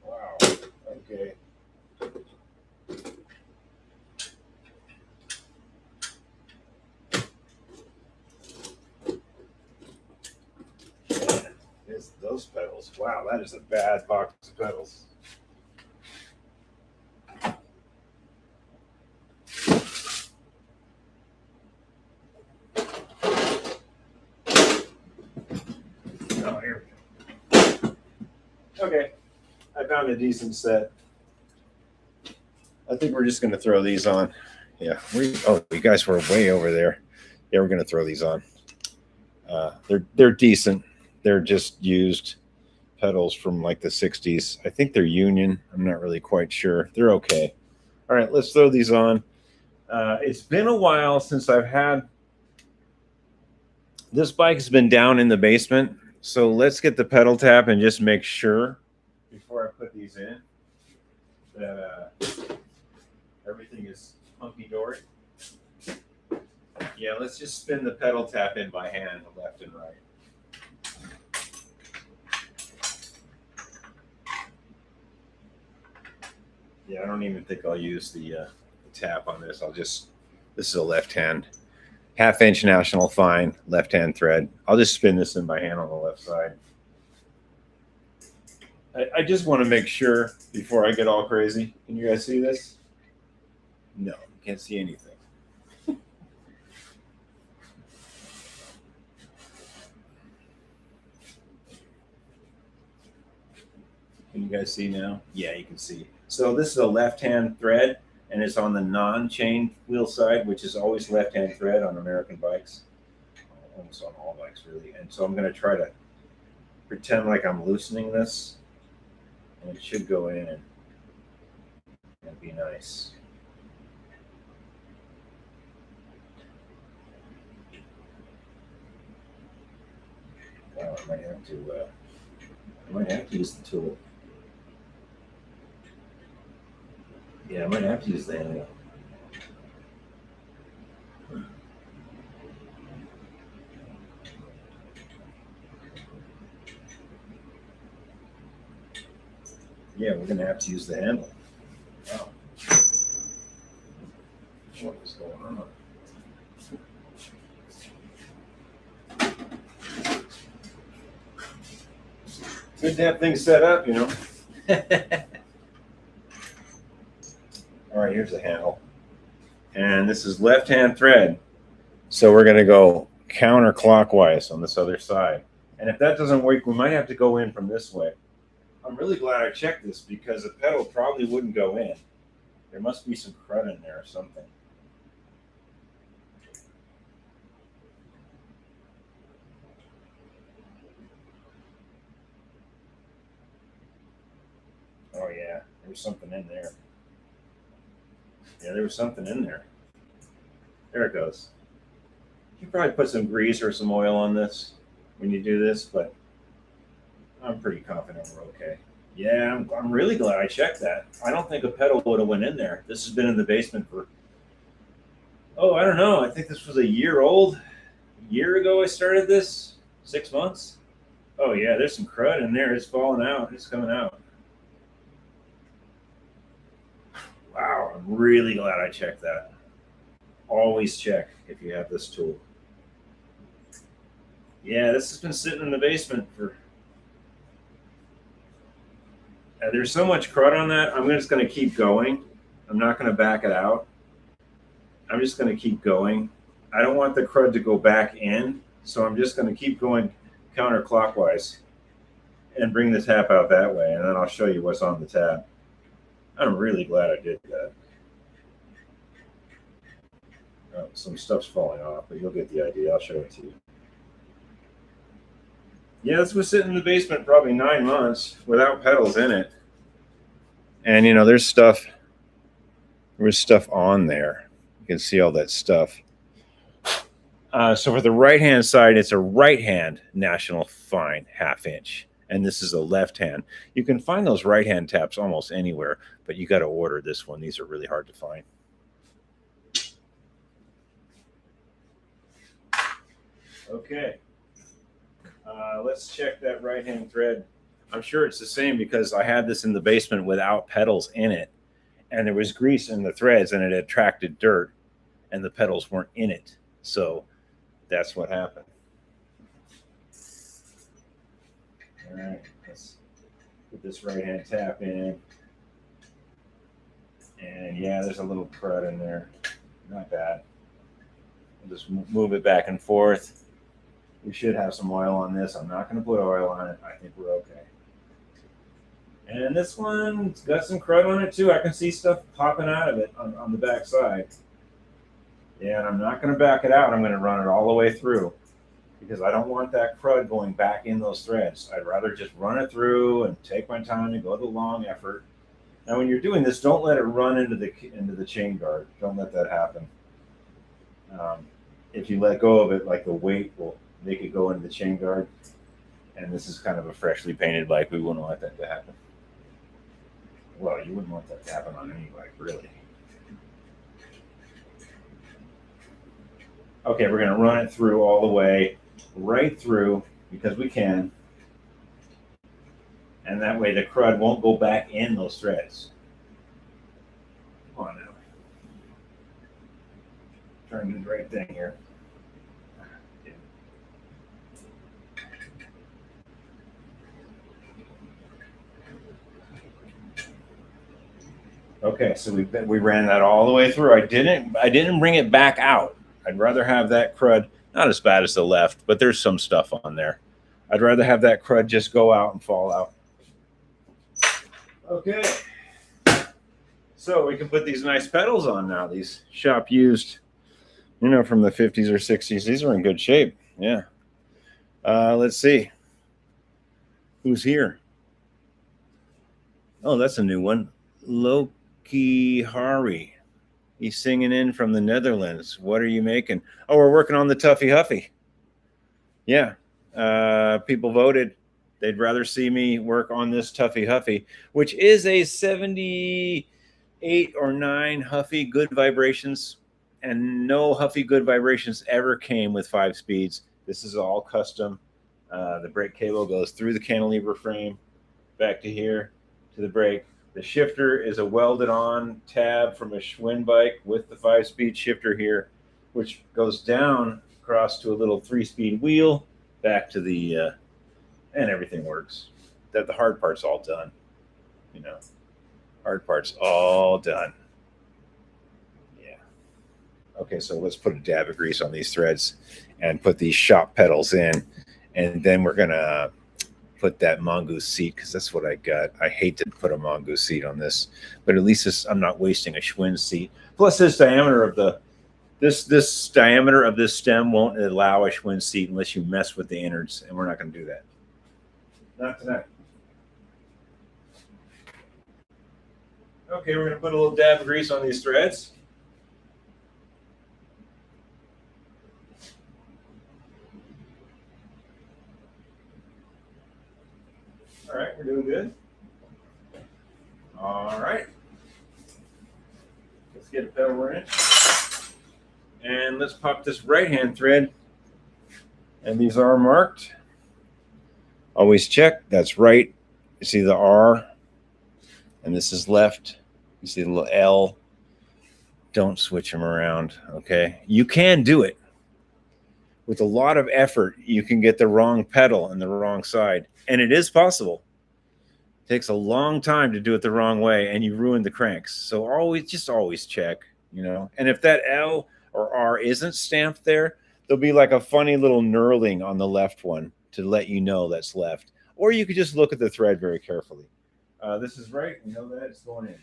Wow. Okay. It's those pedals. Wow, that is a bad box of pedals. Oh, here we go. Okay, I found a decent set. I think we're just going to throw these on. Yeah. Oh, you guys were way over there. Yeah, we're going to throw these on. They're decent. They're just used pedals from like the 60s. I think they're Union. I'm not really quite sure. They're okay. All right, let's throw these on. It's been a while since I've had this bike. Has been down in the basement, so let's get the pedal tap and just make sure before I put these in that everything is hunky-dory. Yeah, let's just spin the pedal tap in by hand, left and right. Yeah, I don't even think I'll use the tap on this. This is a left hand, half-inch National Fine, left-hand thread. I'll just spin this in by hand on the left side. I just want to make sure before I get all crazy. Can you guys see this? No, you can't see anything. Can you guys see now? Yeah, you can see. So this is a left-hand thread, and it's on the non-chain wheel side, which is always left-hand thread on American bikes. Almost on all bikes, really. And so I'm going to try to pretend like I'm loosening this, and it should go in and be nice. Wow, I might have to use the tool. Yeah, I might have to use the handle. Yeah, we're gonna have to use the handle. Wow. What is going on? Good to have things set up, you know. All right, here's the handle. And this is left-hand thread. So we're gonna go counterclockwise on this other side. And if that doesn't work, we might have to go in from this way. I'm really glad I checked this because the pedal probably wouldn't go in. There must be some crud in there or something. Oh yeah, there was something in there. Yeah, there was something in there. There it goes. You probably put some grease or some oil on this when you do this, but I'm pretty confident we're okay. Yeah, I'm really glad I checked that. I don't think a pedal would have went in there. This has been in the basement for, oh, I don't know. I think this was a year old. A year ago I started this, 6 months. Oh yeah, there's some crud in there. It's falling out. It's coming out. Wow, I'm really glad I checked that. Always check if you have this tool. Yeah, this has been sitting in the basement for... there's so much crud on that, I'm just going to keep going. I'm not going to back it out. I'm just going to keep going. I don't want the crud to go back in, so I'm just going to keep going counterclockwise and bring the tap out that way, and then I'll show you what's on the tap. I'm really glad I did that. Oh, some stuff's falling off, but you'll get the idea. I'll show it to you. Yeah, this was sitting in the basement probably 9 months without pedals in it. And you know, there was stuff on there. You can see all that stuff. So for the right-hand side, it's a right-hand National Fine 1/2 inch. And this is a left hand. You can find those right-hand taps almost anywhere, but you got to order this one. These are really hard to find. Okay. Let's check that right-hand thread. I'm sure it's the same because I had this in the basement without pedals in it. And there was grease in the threads and it attracted dirt and the pedals weren't in it. So that's what happened. All right, let's put this right-hand tap in. And yeah, there's a little crud in there. Not bad. I'll just move it back and forth. We should have some oil on this. I'm not going to put oil on it. I think we're okay. And this one's got some crud on it too. I can see stuff popping out of it on the back side. Yeah, and I'm not going to back it out. I'm going to run it all the way through because I don't want that crud going back in those threads. I'd rather just run it through and take my time and go the long effort. Now, when you're doing this, don't let it run into the chain guard. Don't let that happen. If you let go of it, like the weight will make it go into the chain guard. And this is kind of a freshly painted bike. We wouldn't want that to happen. Well, you wouldn't want that to happen on any bike, really. Okay, we're going to run it through all the way, right through, because we can. And that way the crud won't go back in those threads. Come on now. Trying to do the right thing here. Okay, so we ran that all the way through. I didn't bring it back out. I'd rather have that crud, not as bad as the left, but there's some stuff on there. I'd rather have that crud just go out and fall out. Okay. So we can put these nice pedals on now. These shop used, you know, from the 50s or 60s. These are in good shape. Yeah. Let's see. Who's here? Oh, that's a new one. Loki Hari. He's singing in from the Netherlands. What are you making? Oh, we're working on the Tuffy Huffy. Yeah. People voted. They'd rather see me work on this Tuffy Huffy, which is a 78 or 9 Huffy good vibrations. And no Huffy good vibrations ever came with 5 speeds. This is all custom. The brake cable goes through the cantilever frame, back to here, to the brake. The shifter is a welded on tab from a Schwinn bike with the 5-speed shifter here, which goes down across to a little 3-speed wheel, back to the, and everything works. That the hard part's all done. You know, hard part's all done. Yeah. Okay, so let's put a dab of grease on these threads and put these shop pedals in. And then we're going to put that mongoose seat, because that's what I got. I hate to put a mongoose seat on this, but at least I'm not wasting a Schwinn seat. Plus, this diameter of the this diameter of this stem won't allow a Schwinn seat unless you mess with the innards, and we're not going to do that. Not tonight. Okay, we're going to put a little dab of grease on these threads. All right, we're doing good. All right. Let's get a pedal wrench. And let's pop this right-hand thread. And these are marked. Always check. That's right. You see the R. And this is left. You see the little L. Don't switch them around, okay? You can do it. With a lot of effort, you can get the wrong pedal and the wrong side. And it is possible. It takes a long time to do it the wrong way, and you ruin the cranks. So always check, you know. And if that L or R isn't stamped there, there'll be like a funny little knurling on the left one to let you know that's left. Or you could just look at the thread very carefully. This is right. We know that. It's going in.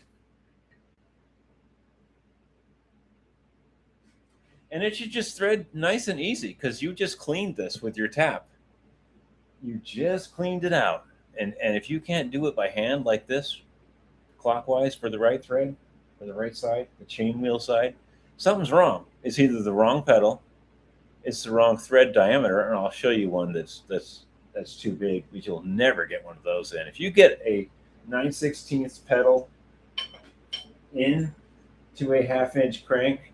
And it should just thread nice and easy because you just cleaned this with your tap. You just cleaned it out. And if you can't do it by hand like this, clockwise for the right thread, for the right side, the chain wheel side, something's wrong. It's either the wrong pedal, it's the wrong thread diameter, and I'll show you one that's too big, but you'll never get one of those in. If you get a 9/16 pedal into a 1/2-inch crank,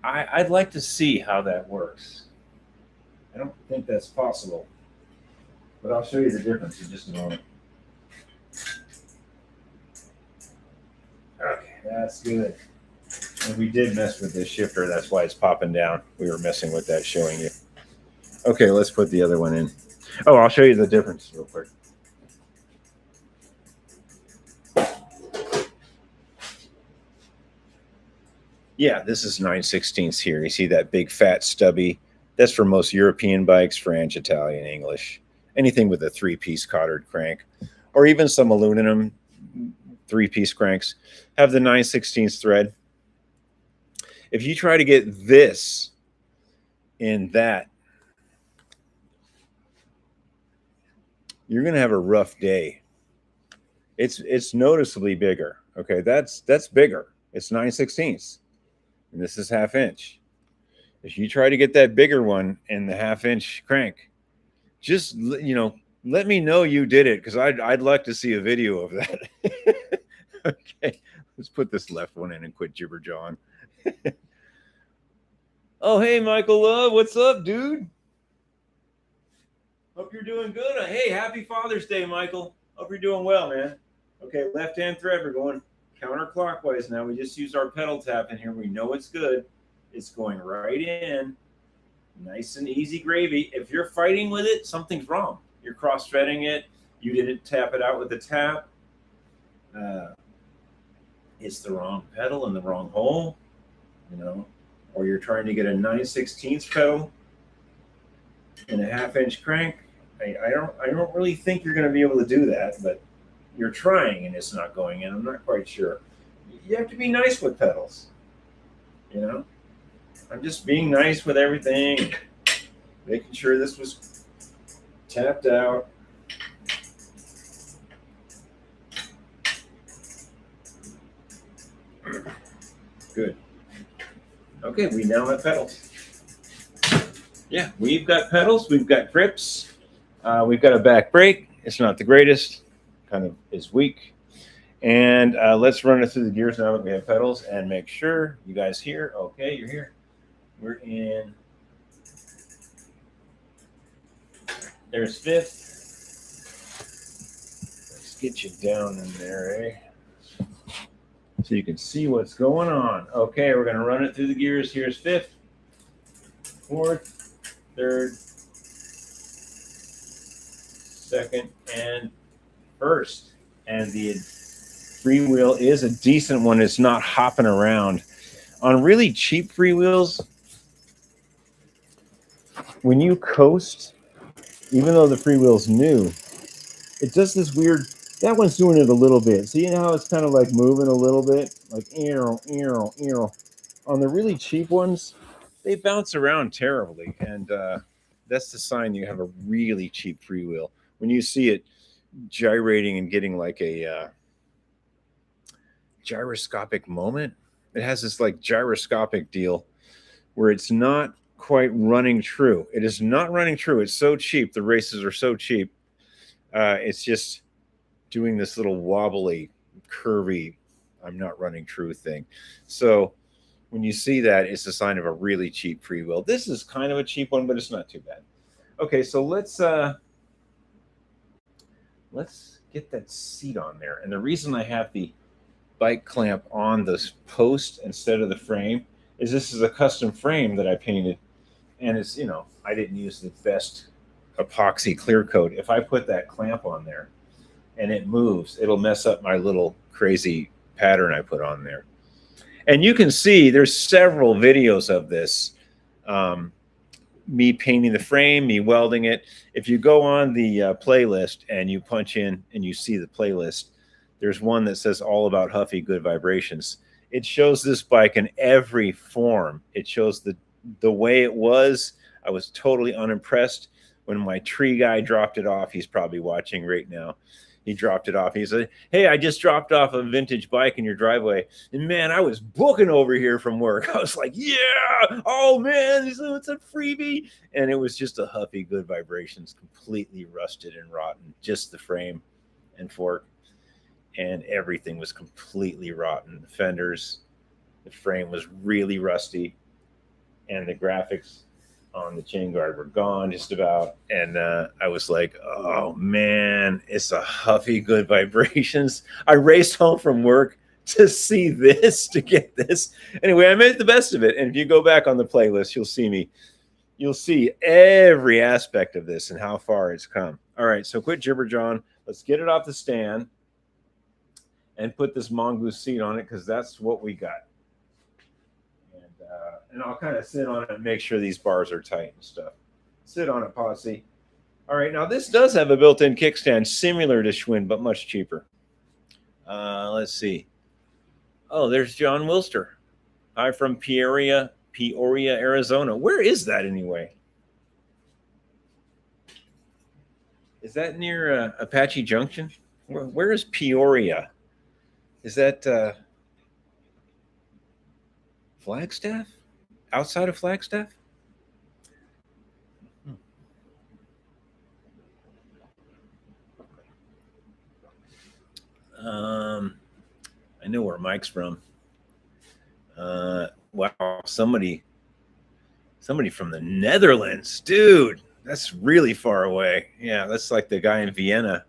I'd like to see how that works. I don't think that's possible, but I'll show you the difference in just a moment. Okay, that's good. And we did mess with this shifter. That's why it's popping down. We were messing with that, showing you. Okay, let's put the other one in. Oh, I'll show you the difference real quick. Yeah, this is 9/16 here. You see that big, fat, stubby? That's for most European bikes, French, Italian, English. Anything with a 3-piece cotter crank, or even some aluminum 3-piece cranks, have the 9/16 thread. If you try to get this in that, you're going to have a rough day. It's noticeably bigger. Okay, that's bigger. It's 9/16, and this is 1/2-inch. If you try to get that bigger one in the 1/2-inch crank, just, you know, let me know you did it, because I'd like to see a video of that. Okay, let's put this left one in and quit jibber jawing. Oh, hey, Michael Love, what's up, dude? Hope you're doing good. Hey, happy Father's Day, Michael. Hope you're doing well, man. Okay, left-hand thread, we're going counterclockwise now. We just used our pedal tap in here. We know it's good. It's going right in. Nice and easy gravy. If you're fighting with it, something's wrong. You're cross-threading it. You didn't tap it out with the tap. It's the wrong pedal in the wrong hole, you know. Or you're trying to get a 9/16 pedal in a 1/2-inch crank. I don't really think you're going to be able to do that, but you're trying and it's not going in. I'm not quite sure. You have to be nice with pedals. You know, I'm just being nice with everything, making sure this was tapped out. Good. Okay, we now have pedals. Yeah, we've got pedals. We've got grips. We've got a back brake. It's not the greatest. Kind of is weak. And let's run it through the gears now that we have pedals and make sure you guys hear. Okay, you're here. We're in. There's fifth. Let's get you down in there, eh? So you can see what's going on. Okay, we're going to run it through the gears. Here's fifth, fourth, third, second, and first. And the freewheel is a decent one. It's not hopping around. On really cheap freewheels, when you coast, even though the freewheel's new, it does this weird. That one's doing it a little bit. See how it's kind of like moving a little bit? Like, arrow. On the really cheap ones, they bounce around terribly. And that's the sign you have a really cheap freewheel. When you see it gyrating and getting like a gyroscopic moment, it has this like gyroscopic deal where it's not quite running true. It is not running true. It's so cheap. The races are so cheap. It's just doing this little wobbly, curvy, I'm not running true thing. So when you see that, it's a sign of a really cheap freewheel. This is kind of a cheap one, but it's not too bad. Okay, so let's get that seat on there. And the reason I have the bike clamp on this post instead of the frame is this is a custom frame that I painted. And it's, you know, I didn't use the best epoxy clear coat. If I put that clamp on there and it moves, it'll mess up my little crazy pattern I put on there. And you can see there's several videos of this, me painting the frame, me welding it. If you go on the playlist and you punch in and you see the playlist, there's one that says all about Huffy, good vibrations. It shows this bike in every form. It shows the way it was. I was totally unimpressed when my tree guy dropped it off. He's probably watching right now. He dropped it off. He said, hey, I just dropped off a vintage bike in your driveway. And man, I was booking over here from work. I was like, yeah, oh man, it's a freebie. And it was just a Huffy good vibrations, completely rusted and rotten. Just the frame and fork. And everything was completely rotten. The fenders, the frame was really rusty. And the graphics on the chain guard were gone just about. And I was like, oh man, it's a Huffy good vibrations. I raced home from work to see this, to get this. Anyway, I made the best of it. And if you go back on the playlist, you'll see every aspect of this and how far it's come. All right, so quit jibber John. Let's get it off the stand and put this mongoose seat on it, because that's what we got. And I'll kind of sit on it and make sure these bars are tight and stuff. Sit on it, posse. All right, now this does have a built-in kickstand similar to Schwinn, but much cheaper. Let's see. Oh, there's John Wilster. Hi from Peoria, Arizona. Where is that anyway? Is that near Apache Junction? Where is Peoria? Is that Flagstaff? Outside of Flagstaff? I know where Mike's from. Wow, somebody from the Netherlands, dude. That's really far away. Yeah, that's like the guy in Vienna.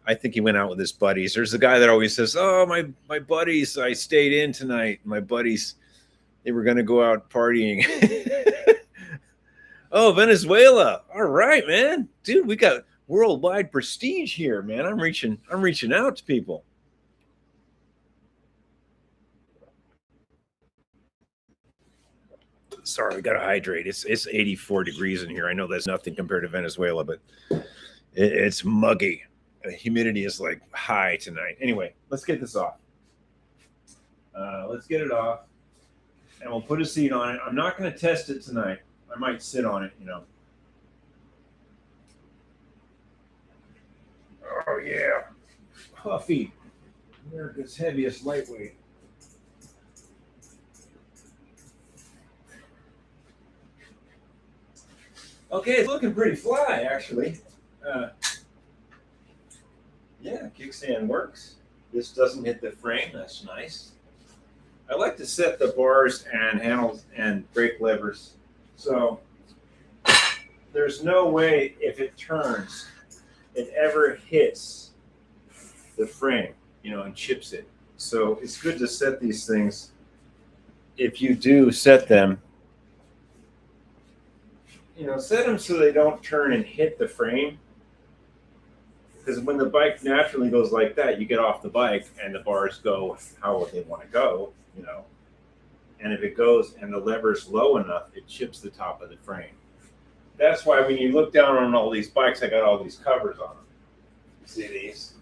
I think he went out with his buddies. There's the guy that always says, "Oh, my buddies, I stayed in tonight. My buddies, they were going to go out partying." Oh, Venezuela. All right, man. Dude, we got worldwide prestige here, man. I'm reaching out to people. Sorry, we got to hydrate. It's 84 degrees in here. I know that's nothing compared to Venezuela, but it's muggy. The humidity is like high tonight. Anyway, let's get this off. Let's get it off, and we'll put a seat on it. I'm not going to test it tonight. I might sit on it, you know. Oh yeah, Huffy, America's heaviest lightweight. Okay, it's looking pretty fly, actually. Yeah, kickstand works. This doesn't hit the frame. That's nice. I like to set the bars and handles and brake levers so there's no way if it turns, it ever hits the frame, you know, and chips it. So it's good to set these things. If you do set them, you know, set them so they don't turn and hit the frame. Because when the bike naturally goes like that, you get off the bike and the bars go how they want to go, you know. And if it goes and the lever's low enough, it chips the top of the frame. That's why when you look down on all these bikes, I got all these covers on them. See these?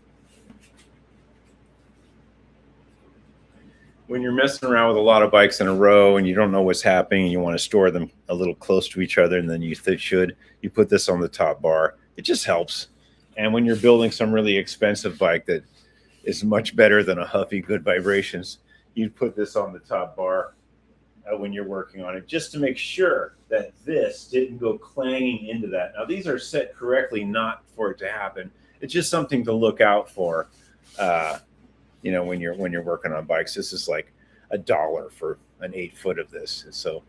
When you're messing around with a lot of bikes in a row and you don't know what's happening and you want to store them a little close to each other and then you should, you put this on the top bar. It just helps. And when you're building some really expensive bike that is much better than a Huffy Good Vibrations, you put this on the top bar when you're working on it, just to make sure that this didn't go clanging into that. Now, these are set correctly not for it to happen. It's just something to look out for, you know, when you're working on bikes. This is like $1 for an 8 foot of this. So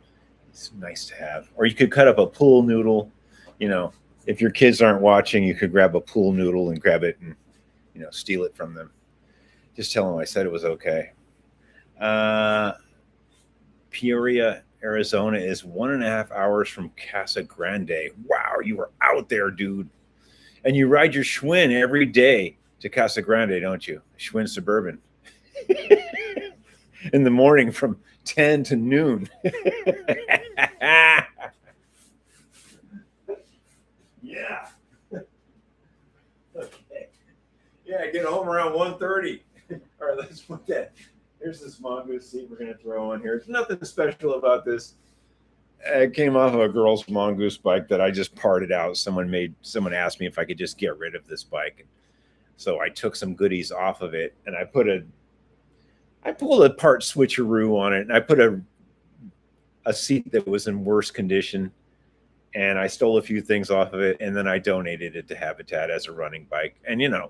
it's nice to have. Or you could cut up a pool noodle, you know. If your kids aren't watching, you could grab a pool noodle and grab it and, you know, steal it from them. Just tell them I said it was okay. Peoria, Arizona is 1.5 hours from Casa Grande. Wow, you were out there, dude. And you ride your Schwinn every day to Casa Grande, don't you? Schwinn Suburban. In the morning from 10 to noon. Yeah. Okay. Yeah, I get home around 1:30. All right, let's put that. Here's this mongoose seat we're going to throw on here. There's nothing special about this. It came off of a girl's mongoose bike that I just parted out. Someone asked me if I could just get rid of this bike. So I took some goodies off of it and I pulled a part switcheroo on it, and I put a seat that was in worse condition. And I stole a few things off of it, and then I donated it to Habitat as a running bike. And you know,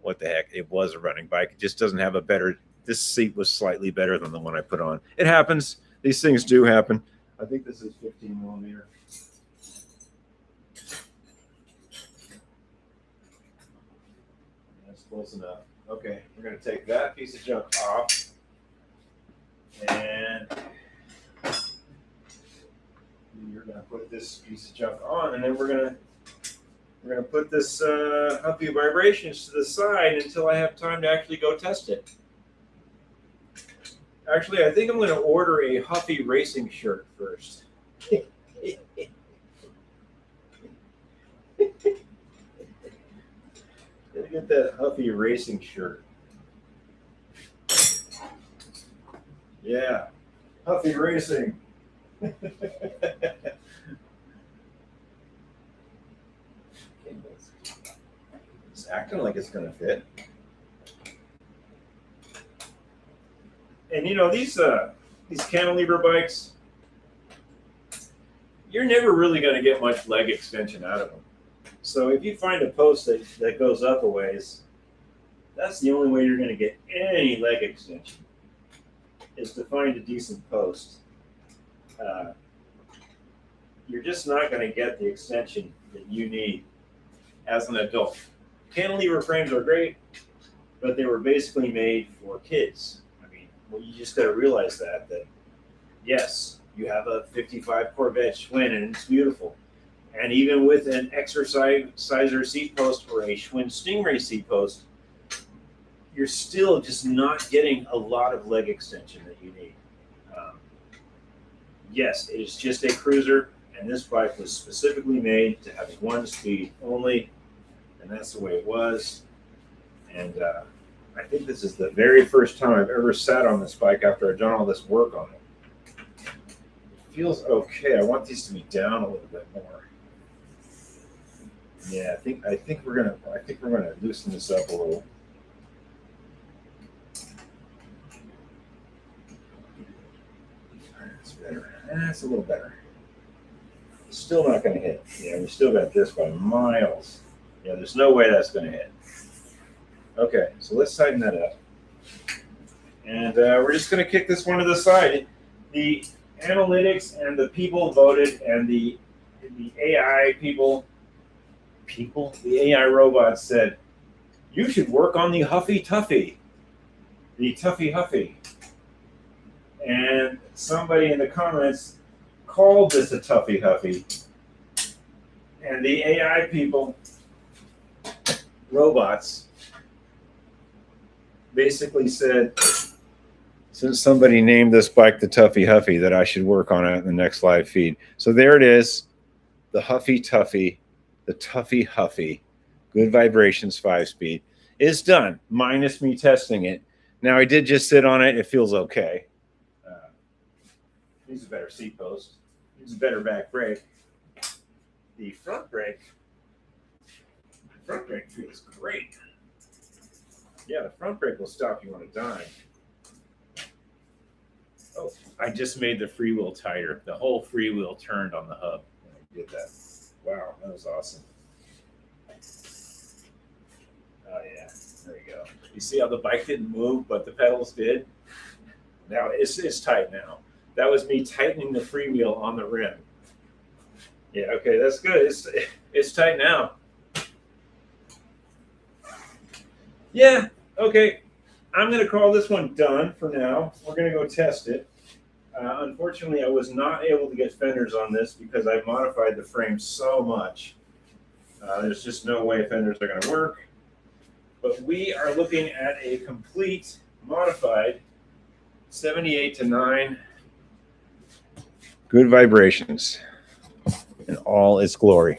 what the heck? It was a running bike. It just doesn't have a better... This seat was slightly better than the one I put on. It happens. These things do happen. I think this is 15 millimeter. That's close enough. Okay, we're going to take that piece of junk off. And... you're going to put this piece of junk on, and then we're going to put this Huffy Vibrations to the side until I have time to actually go test it. Actually, I think I'm going to order a Huffy racing shirt first. Gotta get that Huffy racing shirt. Yeah, Huffy racing. It's acting like it's going to fit. And you know, these cantilever bikes, you're never really going to get much leg extension out of them. So if you find a post that goes up a ways, that's the only way you're going to get any leg extension, is to find a decent post. You're just not going to get the extension that you need as an adult. Cantilever frames are great, but they were basically made for kids. I mean, well, you just got to realize that yes, you have a 55 Corvette Schwinn and it's beautiful. And even with an exerciser seat post or a Schwinn Stingray seat post, you're still just not getting a lot of leg extension that you need. Yes, it is just a cruiser, and this bike was specifically made to have one speed only. and that's the way it was. And I think this is the very first time I've ever sat on this bike after I've done all this work on it. It feels okay. I want these to be down a little bit more. Yeah, I think we're gonna loosen this up a little. That's better. That's a little better. Still not going to hit. Yeah, we still got this by miles. Yeah, there's no way that's going to hit. Okay, so let's tighten that up. And we're just going to kick this one to the side. The analytics and the people voted, and the AI the AI robots said, you should work on the Tuffy Huffy. And somebody in the comments called this a Tuffy Huffy. And the AI robots, basically said, since somebody named this bike the Tuffy Huffy, that I should work on it in the next live feed. So there it is, the Tuffy, the Tuffy Huffy, good vibrations 5-speed, is done, minus me testing it. Now I did just sit on it. It feels okay. Needs a better seat post. Needs a better back brake. The front brake feels great. Yeah, the front brake will stop you on a dime. Oh, I just made the freewheel tighter. The whole freewheel turned on the hub when I did that. Wow, that was awesome. Oh yeah, there you go. You see how the bike didn't move, but the pedals did? Now it's tight now. That was me tightening the freewheel on the rim. Yeah, okay, that's good. It's tight now. Yeah, okay. I'm going to call this one done for now. We're going to go test it. Unfortunately, I was not able to get fenders on this because I modified the frame so much. There's just no way fenders are going to work. But we are looking at a complete modified 78 to 9 good vibrations in all its glory.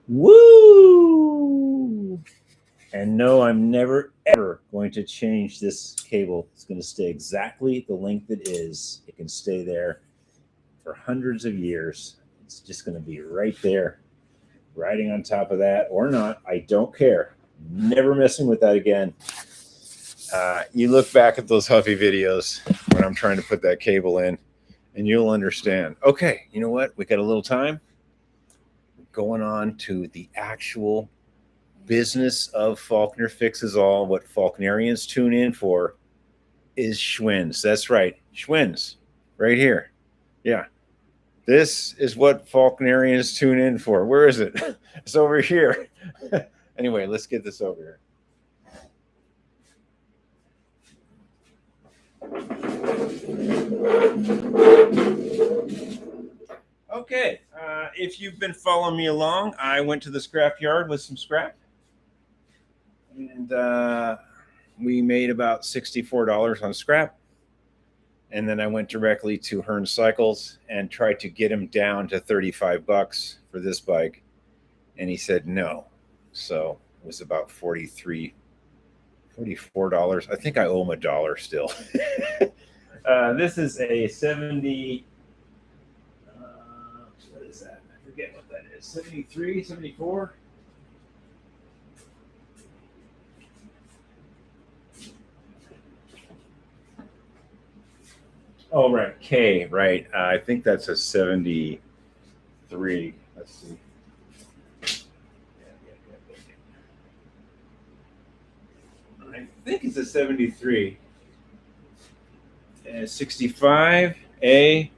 Woo! And no, I'm never, ever going to change this cable. It's going to stay exactly the length it is. It can stay there for hundreds of years. It's just going to be right there, riding on top of that or not. I don't care. Never messing with that again. You look back at those Huffy videos when I'm trying to put that cable in, and you'll understand. Okay, you know what? We got a little time. Going on to the actual business of Faulkner Fixes All. What Faulknerians tune in for is Schwinns. That's right, Schwinns, right here. Yeah, this is what Faulknerians tune in for. Where is it? It's over here. Anyway, let's get this over here. Okay, if you've been following me along, I went to the scrap yard with some scrap, and we made about $64 on scrap. And then I went directly to Hearn Cycles and tried to get him down to $35 for this bike, and he said no. So it was about $44. I think I owe him $1 still. This is a 70. What is that? I forget what that is. 73, 74. Oh, right. K, right. I think that's a 73. Let's see. I think it's a 73. 65, A,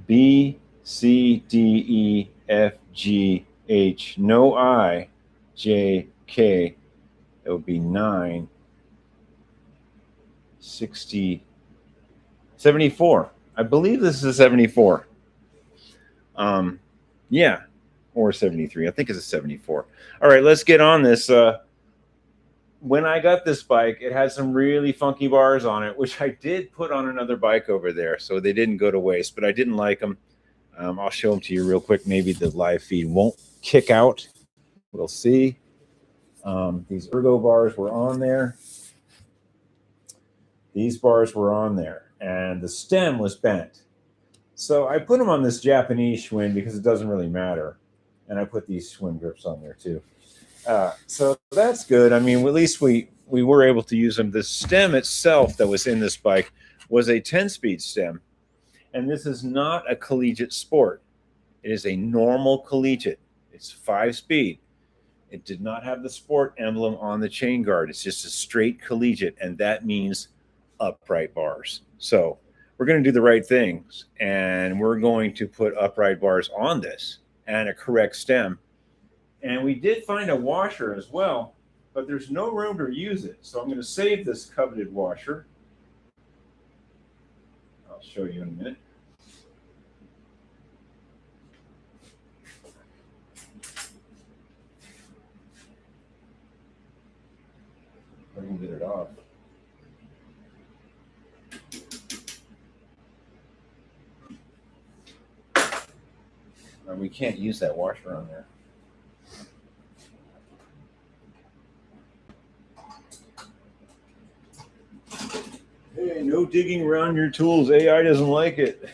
B, C, D, E, F, G, H, no I, J, K. It would be 9. 60, 74. I believe this is a 74. Yeah, or 73. I think it's a 74. All right, let's get on this. When I got this bike, it had some really funky bars on it, which I did put on another bike over there, so they didn't go to waste, but I didn't like them. I'll show them to you real quick. Maybe the live feed won't kick out. We'll see. These ergo bars were on there. These bars were on there, and the stem was bent. So I put them on this Japanese Schwinn because it doesn't really matter. And I put these Schwinn grips on there too. So that's good. I mean, at least we were able to use them. The stem itself that was in this bike was a 10-speed stem. And this is not a collegiate sport. It is a normal collegiate. It's 5-speed. It did not have the sport emblem on the chain guard. It's just a straight collegiate, and that means upright bars. So we're going to do the right things, and we're going to put upright bars on this and a correct stem. And we did find a washer as well, but there's no room to use it. So I'm going to save this coveted washer. I'll show you in a minute. I can get it off. And we can't use that washer on there. Hey, no digging around your tools. AI doesn't like it.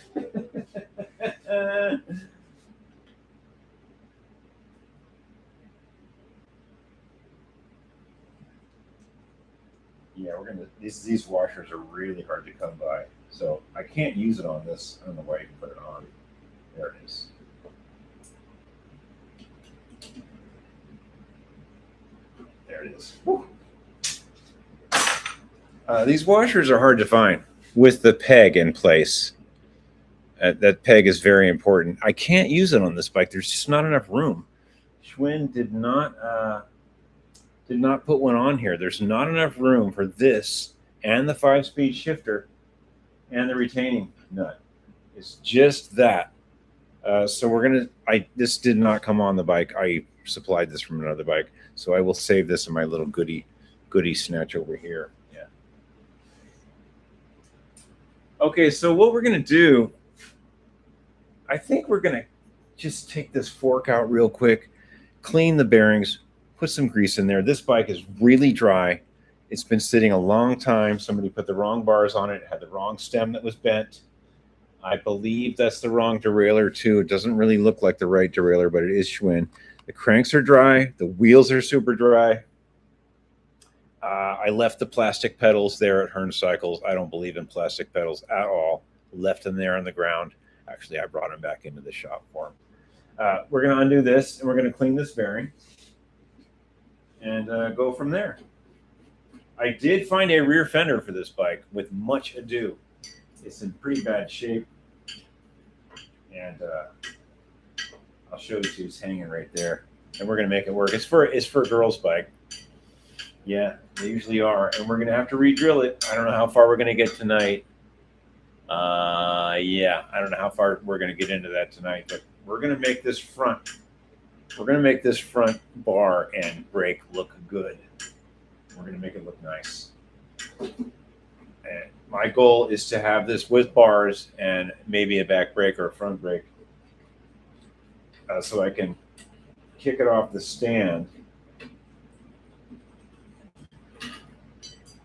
Yeah, we're gonna. These washers are really hard to come by, so I can't use it on this. I don't know why you can put it on. There it is. There it is. These washers are hard to find with the peg in place. That peg is very important. I can't use it on this bike. There's just not enough room. Schwinn did not put one on here. There's not enough room for this and the 5-speed shifter and the retaining nut. It's just that. So we're gonna. This did not come on the bike. I supplied this from another bike, so I will save this in my little goodie snatch over here. Yeah. Okay, so what we're gonna do, I think we're gonna just take this fork out real quick, clean the bearings, put some grease in there. This bike is really dry. It's been sitting a long time. Somebody put the wrong bars on it. It had the wrong stem that was bent. I believe that's the wrong derailleur too. It doesn't really look like the right derailleur, but it is Schwinn. The cranks are dry. The wheels are super dry. I left the plastic pedals there at Hearn Cycles. I don't believe in plastic pedals at all. Left them there on the ground. Actually, I brought them back into the shop for them. We're going to undo this, and we're going to clean this bearing and go from there. I did find a rear fender for this bike with much ado. It's in pretty bad shape, and I'll show you. It's hanging right there, and we're gonna make it work. It's for a girl's bike. Yeah, they usually are, and we're gonna have to re-drill it. I don't know how far we're gonna get tonight. Yeah, I don't know how far we're gonna get into that tonight, but we're gonna make this front. We're gonna make this front bar and brake look good. We're gonna make it look nice. And my goal is to have this with bars and maybe a back brake or a front brake, so I can kick it off the stand,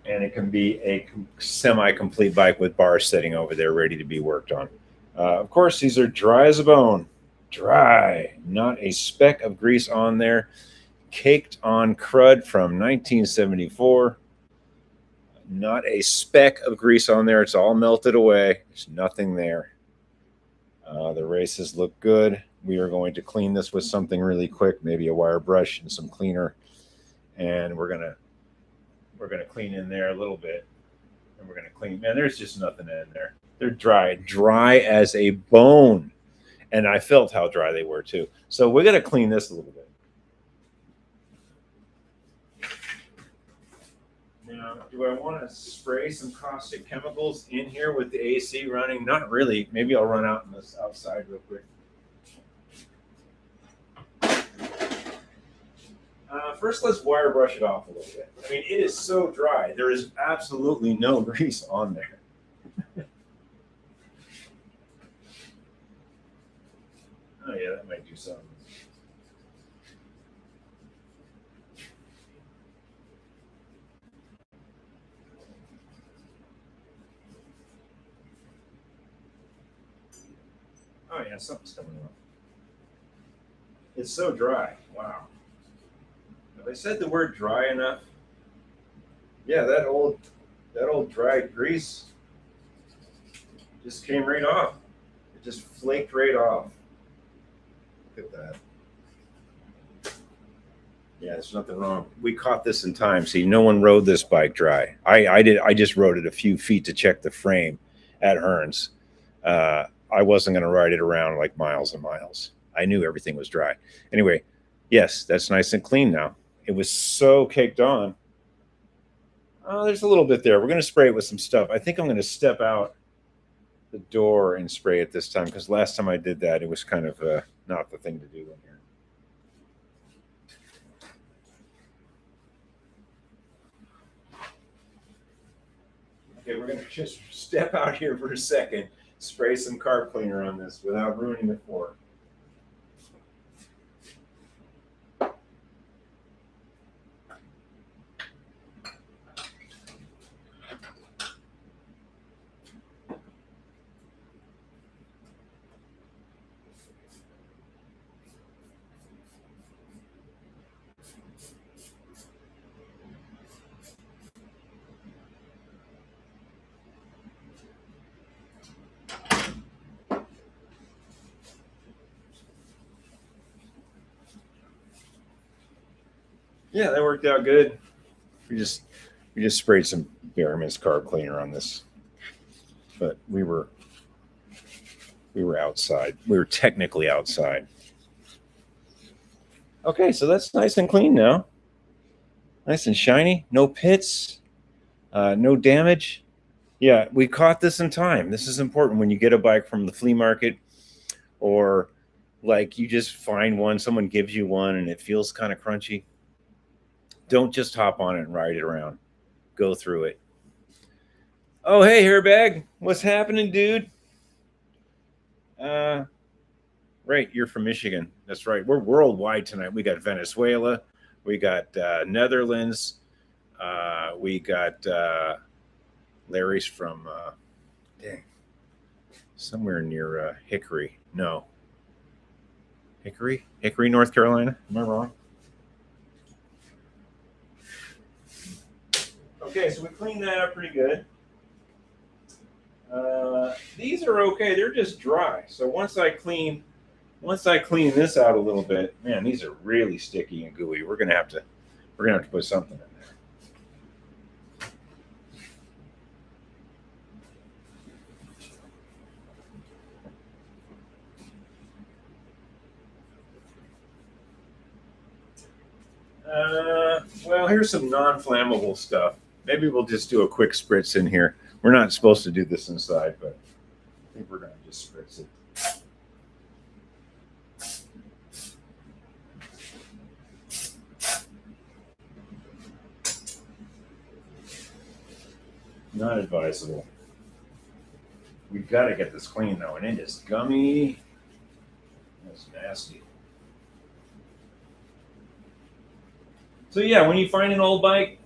and it can be a semi-complete bike with bars sitting over there ready to be worked on. Of course, these are dry as a bone. Dry, not a speck of grease on there. Caked on crud from 1974. Not a speck of grease on there. It's all melted away. There's nothing there. The races look good. We are going to clean this with something really quick, maybe a wire brush and some cleaner, and we're gonna clean in there a little bit, and we're gonna clean. Man, there's just nothing in there. They're dry as a bone, and I felt how dry they were too. So we're gonna clean this a little bit. Now, do I want to spray some caustic chemicals in here with the AC running? Not really. Maybe I'll run out in this outside real quick. First, let's wire brush it off a little bit. I mean, it is so dry. There is absolutely no grease on there. Oh yeah, that might do something. Oh yeah, something's coming off. It's so dry. Wow. Have I said the word dry enough? Yeah, that old dry grease just came right off. It just flaked right off. Look at that. Yeah, there's nothing wrong. We caught this in time. See, no one rode this bike dry. I did. I just rode it a few feet to check the frame at Hearns. I wasn't going to ride it around like miles and miles. I knew everything was dry. Anyway, yes, that's nice and clean now. It was so caked on. Oh, there's a little bit there. We're going to spray it with some stuff. I think I'm going to step out the door and spray it this time, because last time I did that, it was kind of not the thing to do in here. Okay, we're going to just step out here for a second, spray some carb cleaner on this without ruining the floor. Yeah, that worked out good. We just sprayed some Behrman's carb cleaner on this, but we were outside. We were technically outside. Okay, so that's nice and clean now. Nice and shiny. No pits. No damage. Yeah, we caught this in time. This is important when you get a bike from the flea market, or like you just find one, someone gives you one and it feels kind of crunchy. Don't just hop on it and ride it around. Go through it. Oh, hey, Hairbag. What's happening, dude? Right, you're from Michigan. That's right. We're worldwide tonight. We got Venezuela. We got Netherlands. We got Larry's from, somewhere near Hickory. No. Hickory, North Carolina. Am I wrong? Okay, so we cleaned that up pretty good. These are okay. They're just dry. So once I clean this out a little bit, man, these are really sticky and gooey. We're gonna have to put something in there. Well, here's some non-flammable stuff. Maybe we'll just do a quick spritz in here. We're not supposed to do this inside, but I think we're going to just spritz it. Not advisable. We've got to get this clean, though, and it is gummy. That's nasty. So yeah, when you find an old bike,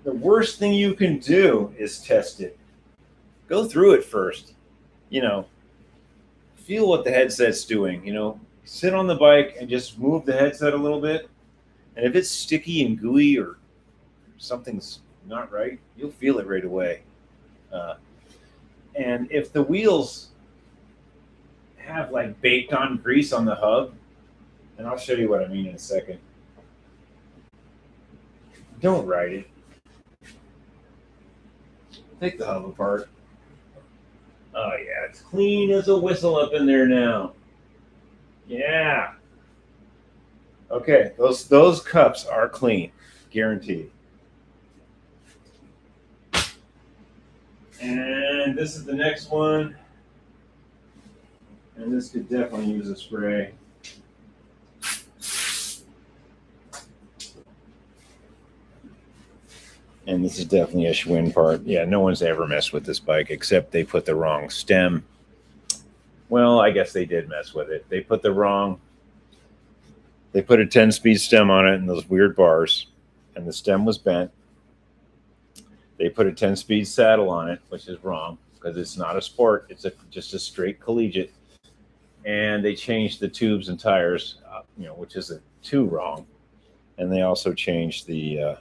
the worst thing you can do is test it. Go through it first. Feel what the headset's doing. Sit on the bike and just move the headset a little bit. And if it's sticky and gooey or something's not right, you'll feel it right away. And if the wheels have like baked on grease on the hub, and I'll show you what I mean in a second, don't ride it. Take the hub apart. Oh yeah, it's clean as a whistle up in there now. Yeah. Okay, those cups are clean, guaranteed. And this is the next one. And this could definitely use a spray. And this is definitely a Schwinn part. Yeah, no one's ever messed with this bike except they put the wrong stem Well, I guess they did mess with it. They put a 10-speed stem on it and those weird bars, and the stem was bent. They put a 10-speed saddle on it, which is wrong because it's not a sport. It's just a straight collegiate. And they changed the tubes and tires, which isn't too wrong. And they also changed the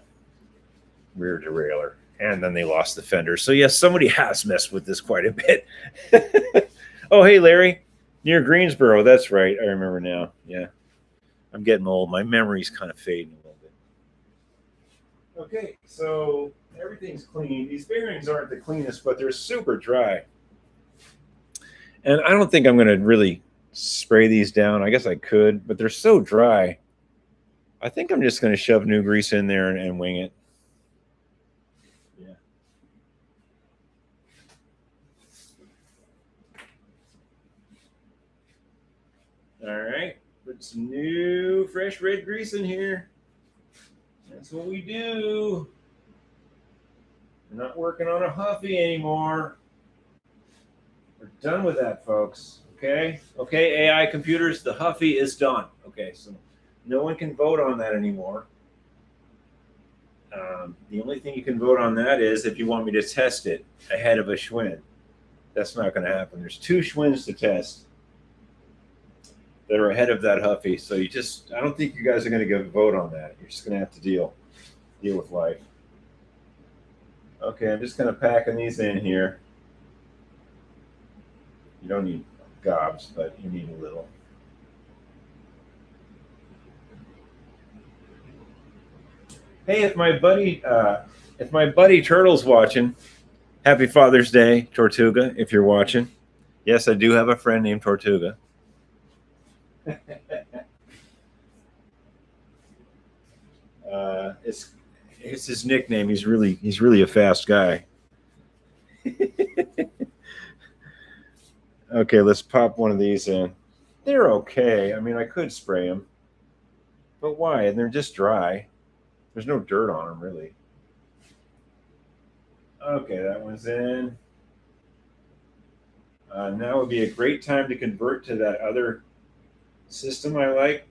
rear derailleur. And then they lost the fender. So, yes, somebody has messed with this quite a bit. Oh, hey, Larry. Near Greensboro. That's right. I remember now. Yeah. I'm getting old. My memory's kind of fading a little bit. Okay, so everything's clean. These bearings aren't the cleanest, but they're super dry. And I don't think I'm going to really spray these down. I guess I could, but they're so dry. I think I'm just going to shove new grease in there and wing it. Yeah. All right. Put some new fresh red grease in here. That's what we do. We're not working on a Huffy anymore. We're done with that, folks. Okay? Okay, AI computers, the Huffy is done. Okay, so no one can vote on that anymore. The only thing you can vote on that is if you want me to test it ahead of a Schwinn. That's not going to happen. There's 2 Schwinns to test that are ahead of that Huffy. So I don't think you guys are going to vote on that. You're just going to have to deal with life. Okay, I'm just kind of packing these in here. You don't need gobs, but you need a little. Hey, if my buddy Turtle's watching, happy Father's Day, Tortuga, if you're watching. Yes, I do have a friend named Tortuga. It's his nickname. He's really a fast guy. Okay, let's pop one of these in. They're okay. I mean, I could spray them, but why? And they're just dry. There's no dirt on them, really. Okay, that one's in. Now would be a great time to convert to that other system I like,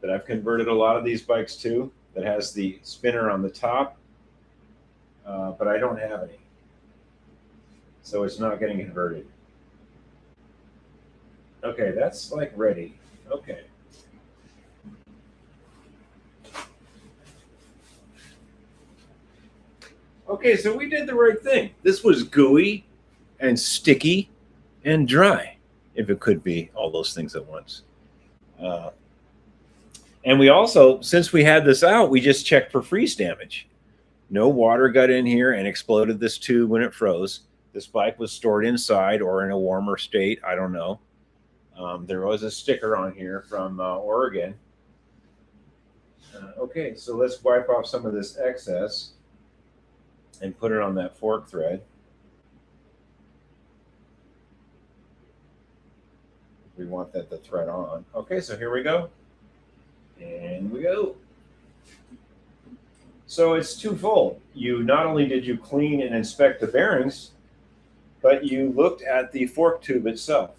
that I've converted a lot of these bikes to, that has the spinner on the top, but I don't have any. So it's not getting converted. Okay, that's like ready. Okay. Okay, so we did the right thing. This was gooey and sticky and dry, if it could be all those things at once. And we also, since we had this out, we just checked for freeze damage. No water got in here and exploded this tube when it froze. This bike was stored inside or in a warmer state. I don't know. There was a sticker on here from Oregon. Okay, so let's wipe off some of this excess and put it on that fork thread. We want that to thread on. Okay, so here we go. And we go. So it's twofold. Not only did you clean and inspect the bearings, but you looked at the fork tube itself.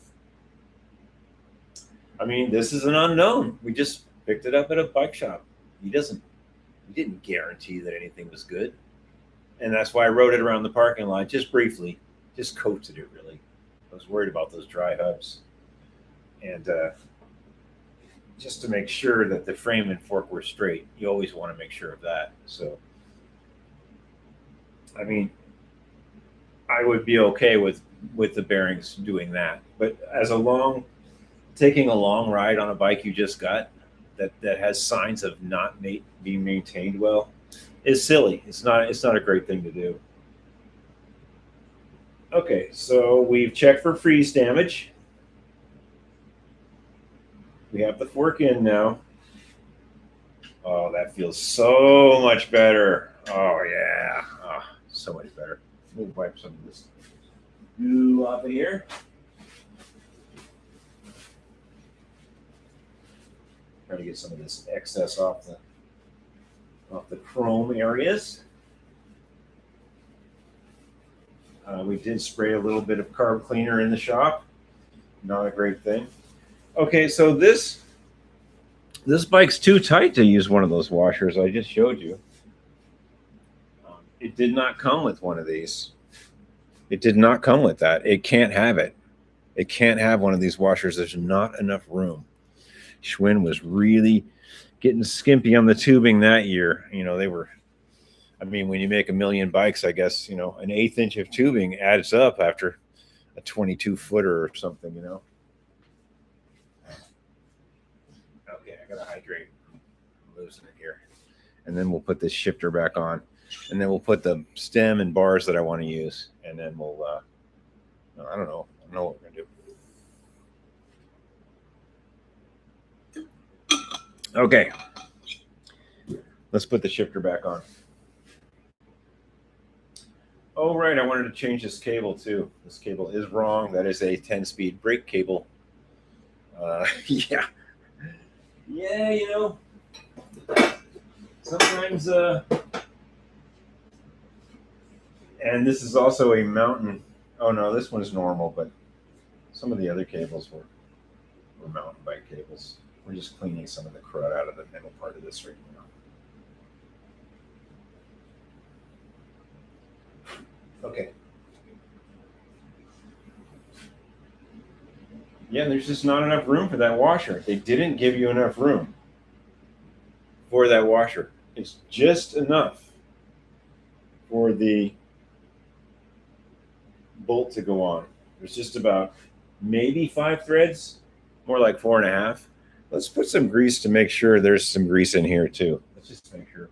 I mean, this is an unknown. We just picked it up at a bike shop. He didn't guarantee that anything was good. And that's why I rode it around the parking lot just briefly, just coated it really. I was worried about those dry hubs. And just to make sure that the frame and fork were straight. You always want to make sure of that. So, I mean, I would be okay with the bearings doing that. But taking a long ride on a bike you just got that has signs of not being maintained well is silly. It's not a great thing to do. Okay, so we've checked for freeze damage. We have the fork in now. Oh, that feels so much better. Oh, yeah. Oh, so much better. We'll wipe some of this goo off of here. Try to get some of this excess off the chrome areas. We did spray a little bit of carb cleaner in the shop. Not a great thing. Okay, so this bike's too tight to use one of those washers I just showed you. It did not come with one of these. It did not come with that. It can't have it. It can't have one of these washers. There's not enough room. Schwinn was really getting skimpy on the tubing that year. You know, they were, I mean, when you make 1 million bikes, I guess, you know, an 1/8 inch of tubing adds up after a 22 footer or something, you know. Okay, I gotta hydrate. I'm losing it here. And then we'll put this shifter back on. And then we'll put the stem and bars that I want to use. And then we'll, I don't know. I don't know what we're going to do. Okay. Let's put the shifter back on. Oh, right. I wanted to change this cable too. This cable is wrong. That is a 10-speed brake cable. Yeah. Yeah, you know, sometimes, and this is also a mountain. Oh no, this one is normal, but some of the other cables were mountain bike cables. We're just cleaning some of the crud out of the middle part of this right now. Okay. Yeah, there's just not enough room for that washer. They didn't give you enough room for that washer. It's just enough for the bolt to go on. There's just about maybe 5 threads, more like 4.5. Let's put some grease to make sure there's some grease in here too. Let's just make sure.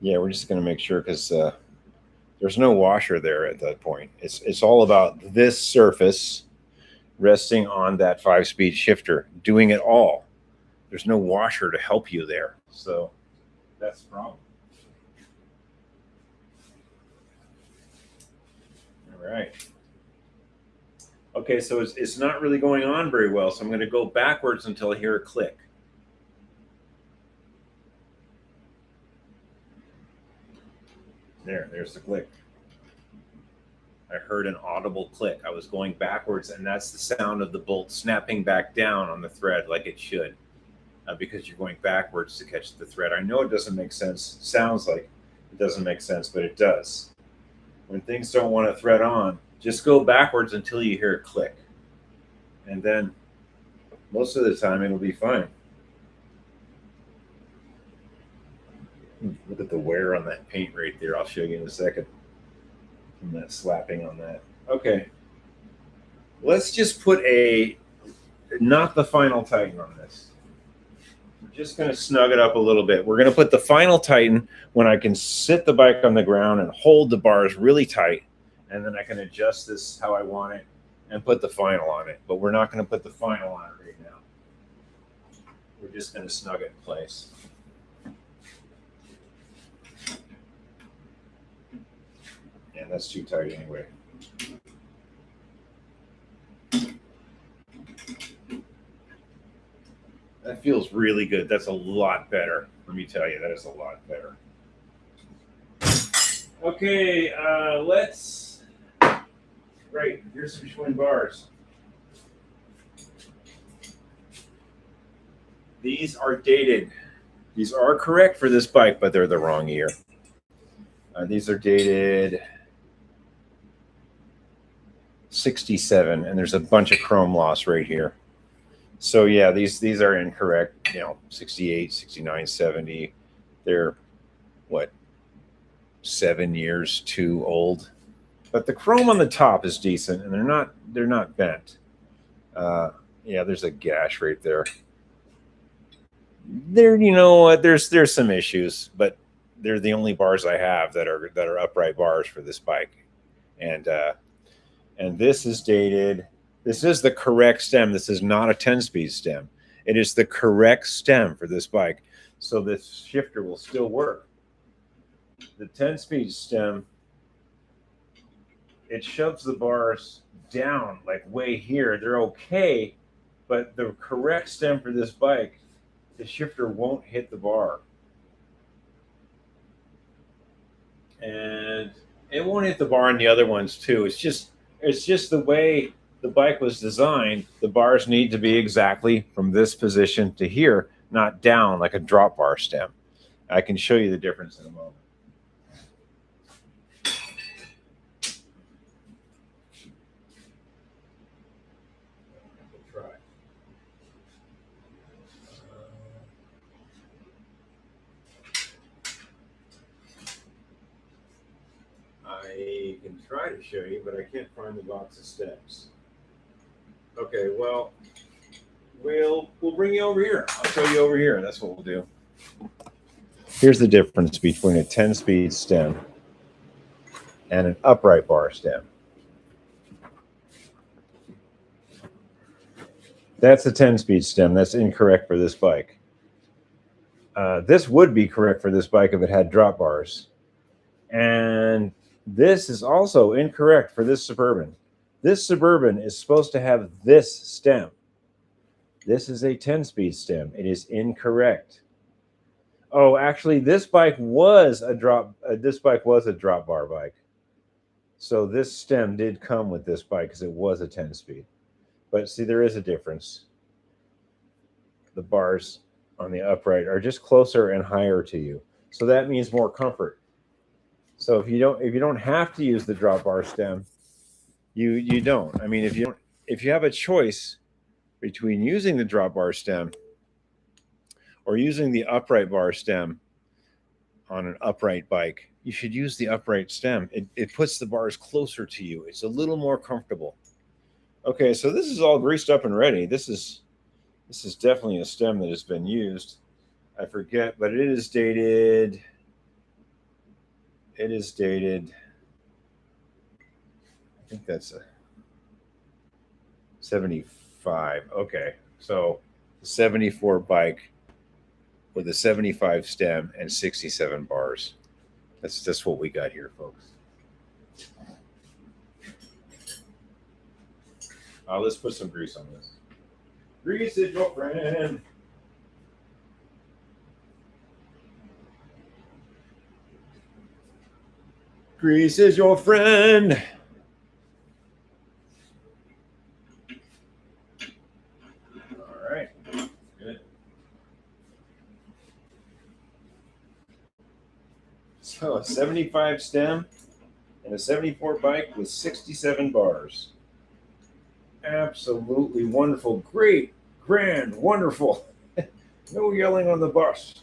Yeah, we're just going to make sure because there's no washer there at that point. It's all about this surface resting on that 5-speed shifter, doing it all. There's no washer to help you there. So that's the problem. All right. Okay, so it's not really going on very well. So I'm going to go backwards until I hear a click. There's the click. I heard an audible click. I was going backwards, and that's the sound of the bolt snapping back down on the thread like it should, because you're going backwards to catch the thread. I know it doesn't make sense. It sounds like it doesn't make sense, but it does. When things don't want to thread on, just go backwards until you hear a click. And then most of the time it'll be fine. Look at the wear on that paint right there. I'll show you in a second. And that slapping on that. Okay. Let's just put not the final tighten on this. We're just going to snug it up a little bit. We're going to put the final tighten when I can sit the bike on the ground and hold the bars really tight. And then I can adjust this how I want it and put the final on it. But we're not going to put the final on it right now. We're just going to snug it in place. And that's too tight anyway. That feels really good. That's a lot better. Let me tell you, that is a lot better. Okay, right, here's some Schwinn bars. These are dated. These are correct for this bike, but they're the wrong year. These are dated 67, and there's a bunch of chrome loss right here. So yeah, these are incorrect. You know, 68, 69, 70. They're what, 7 years too old. But the chrome on the top is decent, and they're not bent. Yeah, there's a gash right there. You know, there's some issues, but they're the only bars I have that are upright bars for this bike, and this is dated. This is the correct stem. This is not a 10-speed stem. It is the correct stem for this bike, so this shifter will still work. The 10-speed stem, it shoves the bars down like way here. They're okay, but the correct stem for this bike the shifter won't hit the bar. And it won't hit the bar on the other ones too. It's just the way the bike was designed. The bars need to be exactly from this position to here, not down like a drop bar stem. I can show you the difference in a moment. I can try to show you, but I can't find the box of steps. Okay, well, we'll bring you over here. I'll show you over here. That's what we'll do. Here's the difference between a 10-speed stem and an upright bar stem. That's a 10-speed stem. That's incorrect for this bike. This would be correct for this bike if it had drop bars. And this is also incorrect for this Suburban. This Suburban is supposed to have this stem. This is a 10-speed stem. It is incorrect. Oh, actually, this bike was a drop bar bike. So this stem did come with this bike because it was a 10-speed. But see, there is a difference. The bars on the upright are just closer and higher to you. So that means more comfort. So if you don't have to use the drop bar stem, you don't. I mean, if you have a choice between using the drop bar stem or using the upright bar stem on an upright bike, you should use the upright stem. It puts the bars closer to you. It's a little more comfortable. Okay, so this is all greased up and ready. This is definitely a stem that has been used. I forget, but it is dated. It is dated. I think that's a 75. Okay, so 74 bike with a 75 stem and 67 bars. That's what we got here, folks. Let's put some grease on this. Grease is your friend. Grease is your friend. All right, good. So a 75 stem and a 74 bike with 67 bars. Absolutely wonderful, great, grand, wonderful. No yelling on the bus.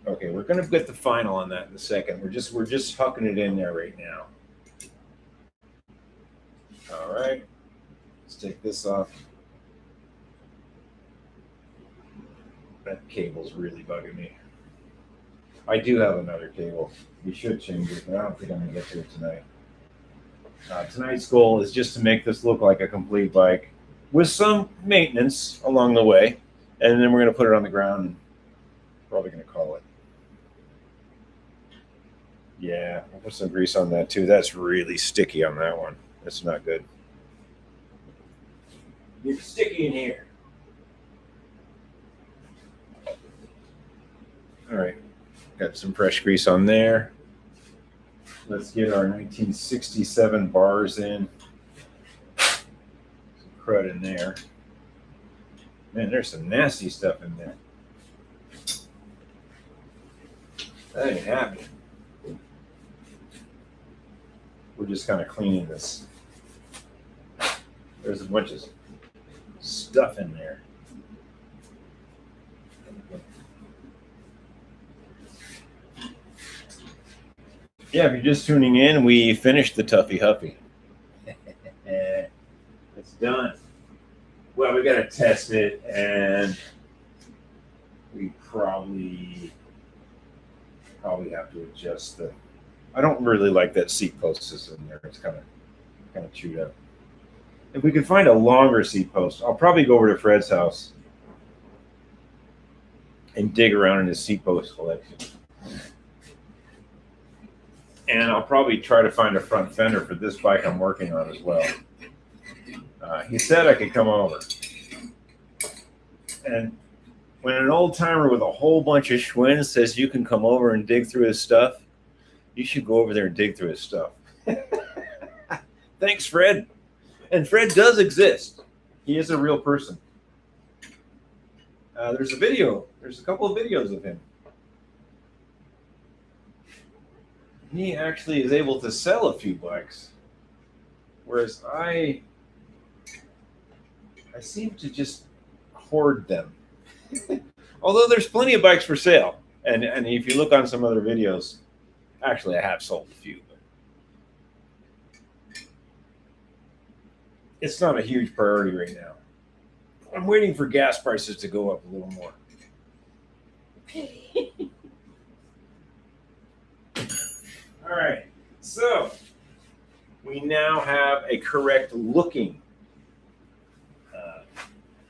Okay, we're gonna get the final on that in a second. We're just hucking it in there right now. All right, let's take this off. That cable's really bugging me. I do have another cable. We should change it, but I don't think I'm gonna get to it tonight. Tonight's goal is just to make this look like a complete bike with some maintenance along the way, and then we're gonna put it on the ground and probably gonna call it. Yeah, I'll put some grease on that too. That's really sticky on that one. That's not good. It's sticky in here. All right, got some fresh grease on there. Let's get our 1967 bars in. Some crud in there. Man, there's some nasty stuff in there. That ain't happening. We're just kind of cleaning this. There's a bunch of stuff in there. Yeah, if you're just tuning in, we finished the Tuffy Huffy. It's done. Well, we got to test it, and we probably have to adjust the. I don't really like that seat post system there. It's kind of chewed up. If we could find a longer seat post, I'll probably go over to Fred's house and dig around in his seat post collection. And I'll probably try to find a front fender for this bike I'm working on as well. He said I could come over. And when an old timer with a whole bunch of Schwinns says you can come over and dig through his stuff, you should go over there and dig through his stuff. Thanks, Fred. And Fred does exist. He is a real person. There's a video. There's a couple of videos of him. He actually is able to sell a few bikes, whereas I seem to just hoard them. Although there's plenty of bikes for sale, and if you look on some other videos, actually I have sold a few, but it's not a huge priority right now. I'm waiting for gas prices to go up a little more. All right, so we now have a correct looking.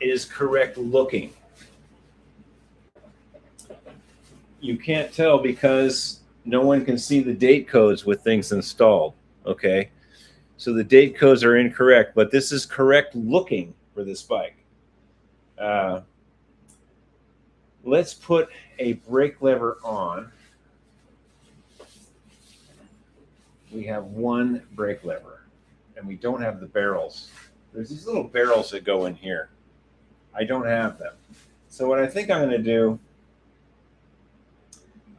It is correct looking. You can't tell because no one can see the date codes with things installed, okay? So the date codes are incorrect, but this is correct looking for this bike. Let's put a brake lever on. We have one brake lever, and we don't have the barrels. There's these little barrels that go in here. I don't have them. So what I think I'm going to do,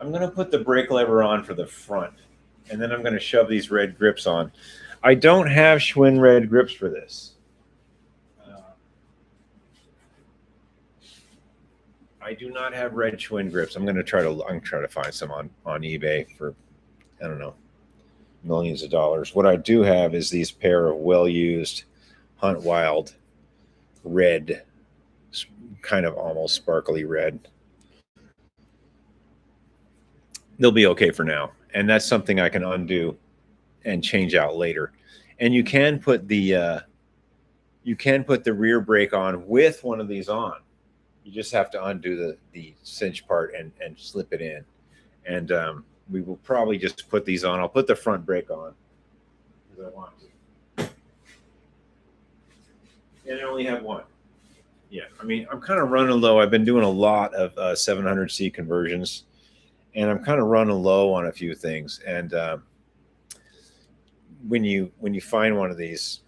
I'm going to put the brake lever on for the front, and then I'm going to shove these red grips on. I don't have Schwinn red grips for this. I do not have red Schwinn grips. I'm going to try to find some on eBay for, I don't know, millions of dollars. What I do have is these pair of well-used Hunt Wild red, kind of almost sparkly red. They'll be okay for now, and that's something I can undo and change out later. And you can put the rear brake on with one of these on. You just have to undo the cinch part and slip it in. And we will probably just put these on. I'll put the front brake on because I want to. And I only have one. Yeah, I mean, I'm kind of running low. I've been doing a lot of 700C conversions, and I'm kind of running low on a few things. And when you find one of these,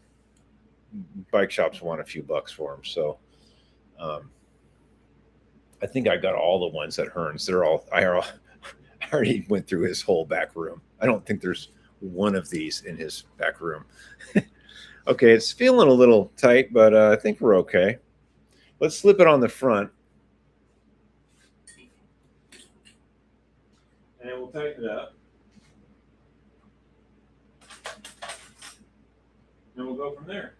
bike shops want a few bucks for them. So I think I got all the ones at Hearns. I already went through his whole back room. I don't think there's one of these in his back room. Okay, it's feeling a little tight, but I think we're okay. Let's slip it on the front. And we'll tighten it up. And we'll go from there.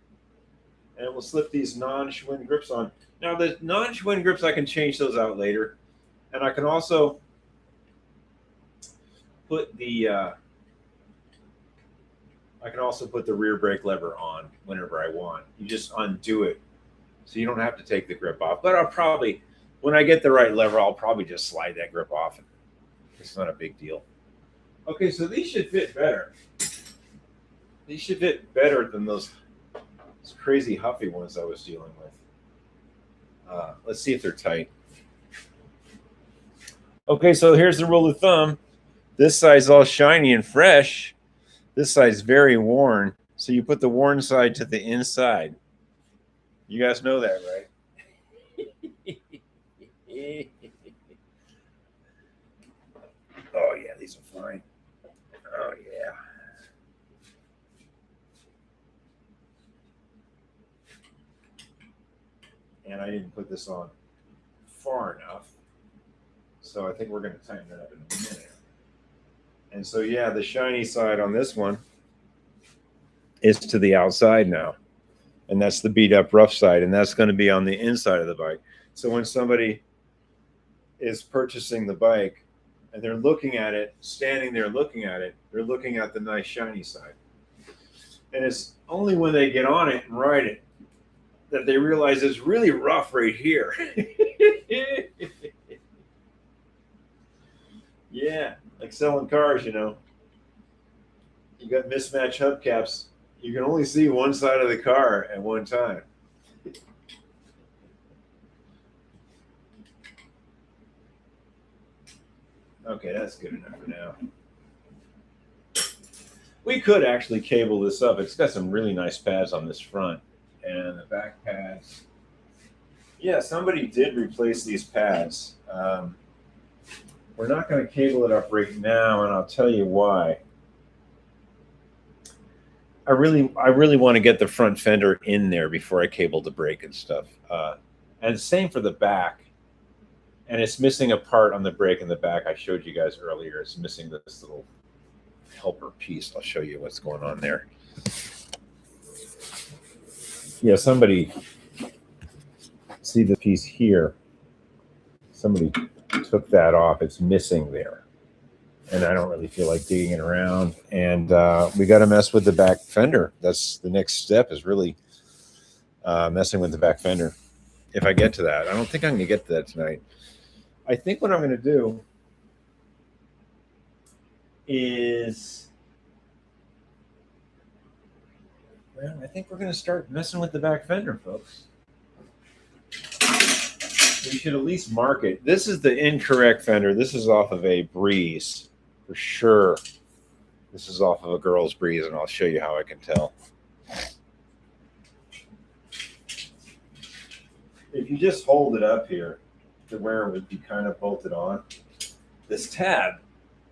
And we'll slip these non-Schwinn grips on. Now, the non-Schwinn grips, I can change those out later. And I can also put the rear brake lever on whenever I want. You just undo it, so you don't have to take the grip off. But I'll probably, when I get the right lever, I'll probably just slide that grip off. It's not a big deal. Okay, so these should fit better. These should fit better than those crazy Huffy ones I was dealing with. Let's see if they're tight. Okay, so here's the rule of thumb. This side's all shiny and fresh. This side's very worn. So you put the worn side to the inside. You guys know that, right? Oh, yeah, these are fine. Oh, yeah. And I didn't put this on far enough. So I think we're going to tighten it up in a minute. And so, yeah, the shiny side on this one is to the outside now. And that's the beat up rough side. And that's going to be on the inside of the bike. So when somebody is purchasing the bike and they're looking at it, standing there looking at it, they're looking at the nice shiny side. And it's only when they get on it and ride it that they realize it's really rough right here. Yeah, like selling cars, you know. You got mismatched hubcaps. You can only see one side of the car at one time. Okay, that's good enough for now. We could actually cable this up. It's got some really nice pads on this front and the back pads. Yeah, somebody did replace these pads. We're not going to cable it up right now, and I'll tell you why. I really want to get the front fender in there before I cable the brake and stuff. And same for the back. And it's missing a part on the brake in the back. I showed you guys earlier. It's missing this little helper piece. I'll show you what's going on there. Yeah, somebody see the piece here. Somebody took that off. It's missing there. And I don't really feel like digging it around. And we got to mess with the back fender. That's the next step, is really messing with the back fender. If I get to that. I don't think I'm going to get to that tonight. I think what I'm going to do is, well, I think we're going to start messing with the back fender, folks. We should at least mark it. This is the incorrect fender. This is off of a Breeze, for sure. This is off of a girl's Breeze, and I'll show you how I can tell. If you just hold it up here to where it would be kind of bolted on, this tab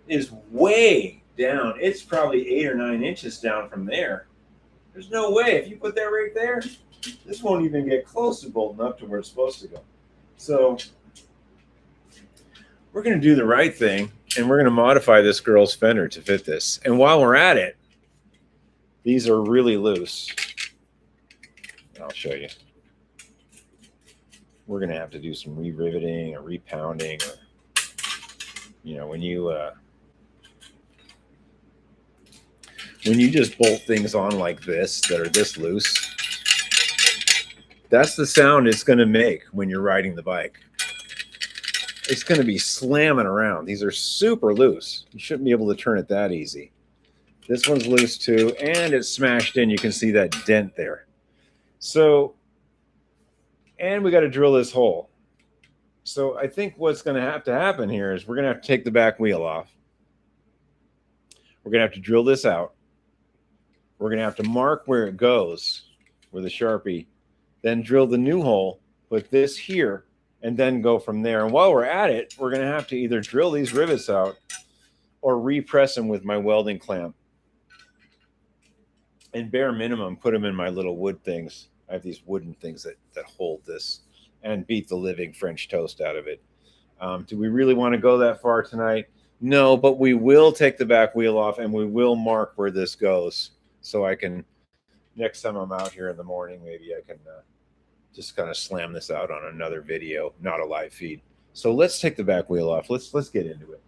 is way down. It's probably 8 or 9 inches down from there. There's no way. If you put that right there, this won't even get close to bolting up to where it's supposed to go. So we're going to do the right thing, and we're going to modify this girl's fender to fit this. And while we're at it, these are really loose. I'll show you. We're going to have to do some re-riveting or repounding, or, you know, when you just bolt things on like this that are this loose, that's the sound it's going to make when you're riding the bike. It's going to be slamming around. These are super loose. You shouldn't be able to turn it that easy. This one's loose too, and it's smashed in. You can see that dent there. So, and we got to drill this hole. So I think what's going to have to happen here is we're going to have to take the back wheel off. We're going to have to drill this out. We're going to have to mark where it goes with a Sharpie, then drill the new hole, put this here, and then go from there. And while we're at it, we're going to have to either drill these rivets out or repress them with my welding clamp. And bare minimum, put them in my little wood things. I have these wooden things that hold this, and beat the living French toast out of it. Do we really want to go that far tonight? No, but we will take the back wheel off, and we will mark where this goes. So I can, next time I'm out here in the morning, maybe I can just kind of slam this out on another video, not a live feed. So let's take the back wheel off. Let's get into it.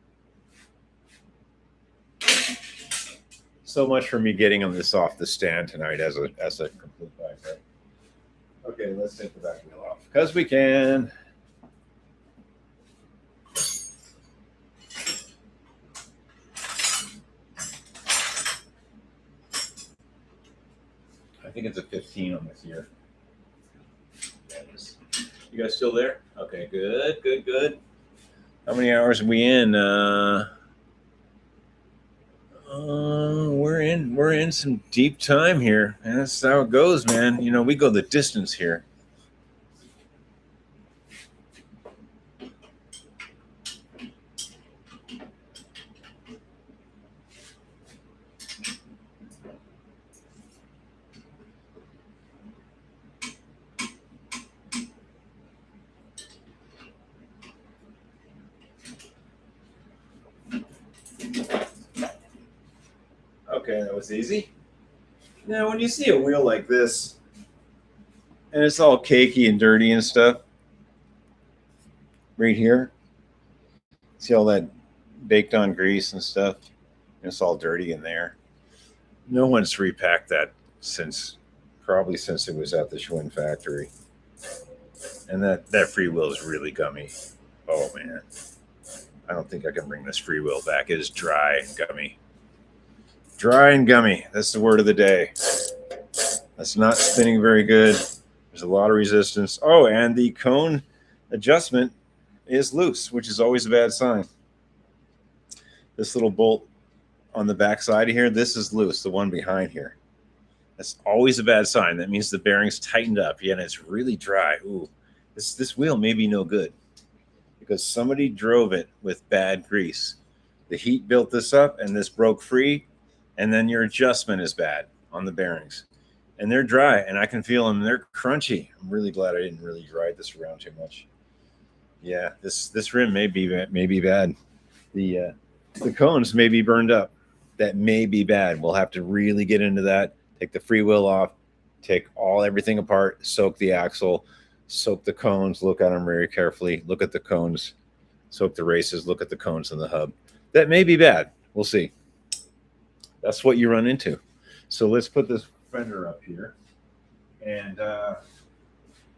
So much for me getting this off the stand tonight as a complete bike, right? Okay, let's take the back wheel off because we can. I think it's a 15 on this year. Yeah, it is. You guys still there? Okay, good, good, good. How many hours are we in? We're in some deep time here, and that's how it goes, man. You know, we go the distance here. Okay, that was easy. Now, when you see a wheel like this, and it's all cakey and dirty and stuff, right here, see all that baked on grease and stuff? And it's all dirty in there. No one's repacked that probably since it was at the Schwinn factory. And that freewheel is really gummy. Oh, man. I don't think I can bring this freewheel back. It is dry and gummy. Dry and gummy. That's the word of the day. That's not spinning very good. There's a lot of resistance. Oh, and the cone adjustment is loose, which is always a bad sign. This little bolt on the back side here, this is loose, the one behind here. That's always a bad sign. That means the bearing's tightened up. Yeah, and it's really dry. Ooh, this wheel may be no good because somebody drove it with bad grease. The heat built this up and this broke free, and then your adjustment is bad on the bearings. And they're dry, and I can feel them. They're crunchy. I'm really glad I didn't really ride this around too much. Yeah, this rim may be bad. The cones may be burned up. That may be bad. We'll have to really get into that. Take the freewheel off, take everything apart, soak the axle, soak the cones, look at them very carefully, look at the cones, soak the races, look at the cones in the hub. That may be bad. We'll see. That's what you run into. So let's put this fender up here, and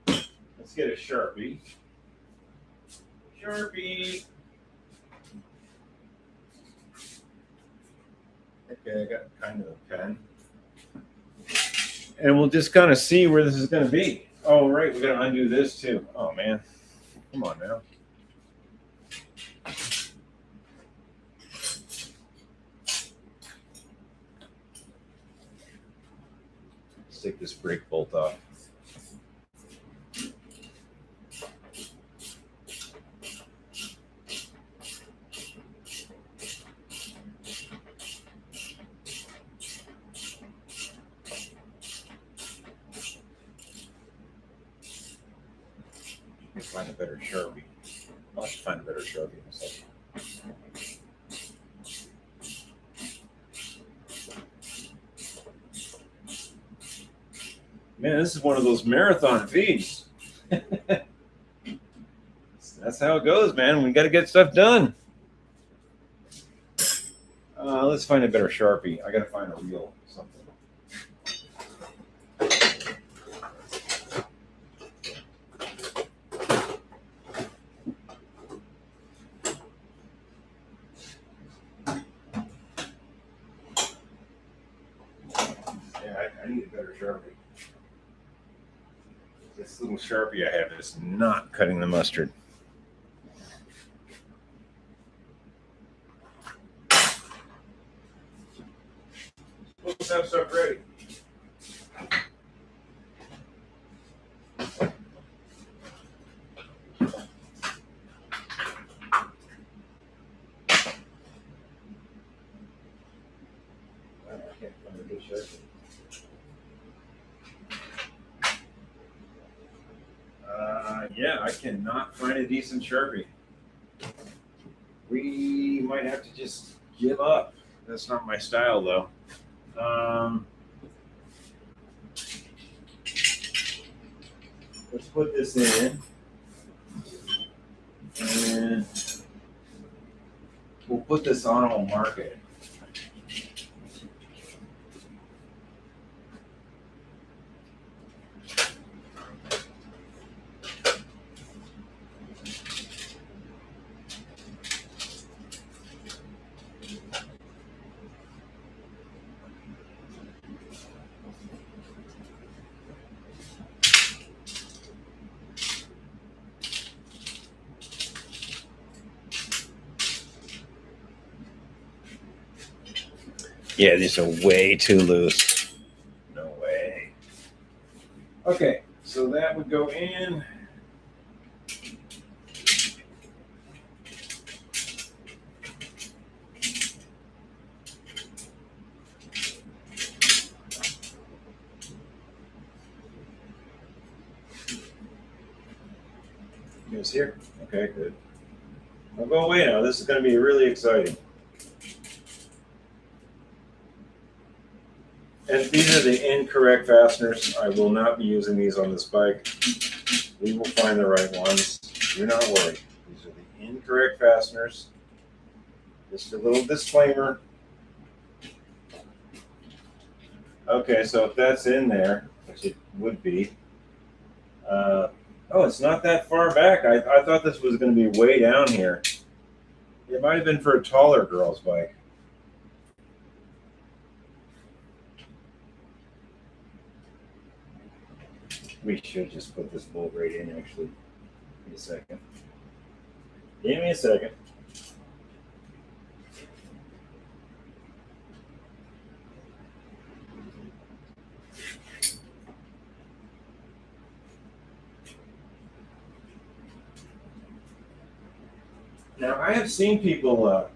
let's get a Sharpie. Sharpie. Okay, I got kind of a pen. And we'll just kind of see where this is going to be. Oh, right, we're going to undo this too. Oh, man. Come on now. Let's take this brake bolt off. Find a better Sharpie. I'll have to find a better Sharpie in a second. Man, this is one of those marathon feeds. That's how it goes, man. We got to get stuff done. Let's find a better Sharpie. I got to find a real something. I need a better Sharpie. This little Sharpie I have is not cutting the mustard. Let's have stuff ready. I can't find a good Sharpie. Yeah, I cannot find a decent Sharpie. We might have to just give up. That's not my style, though. Let's put this in, and we'll put this on. We'll mark it. Yeah, these are way too loose. No way. Okay, so that would go in. It's here. Okay, good. I'll go away now. This is going to be really exciting. And these are the incorrect fasteners. I will not be using these on this bike. We will find the right ones. Do not worry. These are the incorrect fasteners. Just a little disclaimer. Okay, so if that's in there, which it would be, oh, it's not that far back. I thought this was going to be way down here. It might have been for a taller girl's bike. We should just put this bolt right in, actually. Give me a second. Give me a second. Now, I have seen people,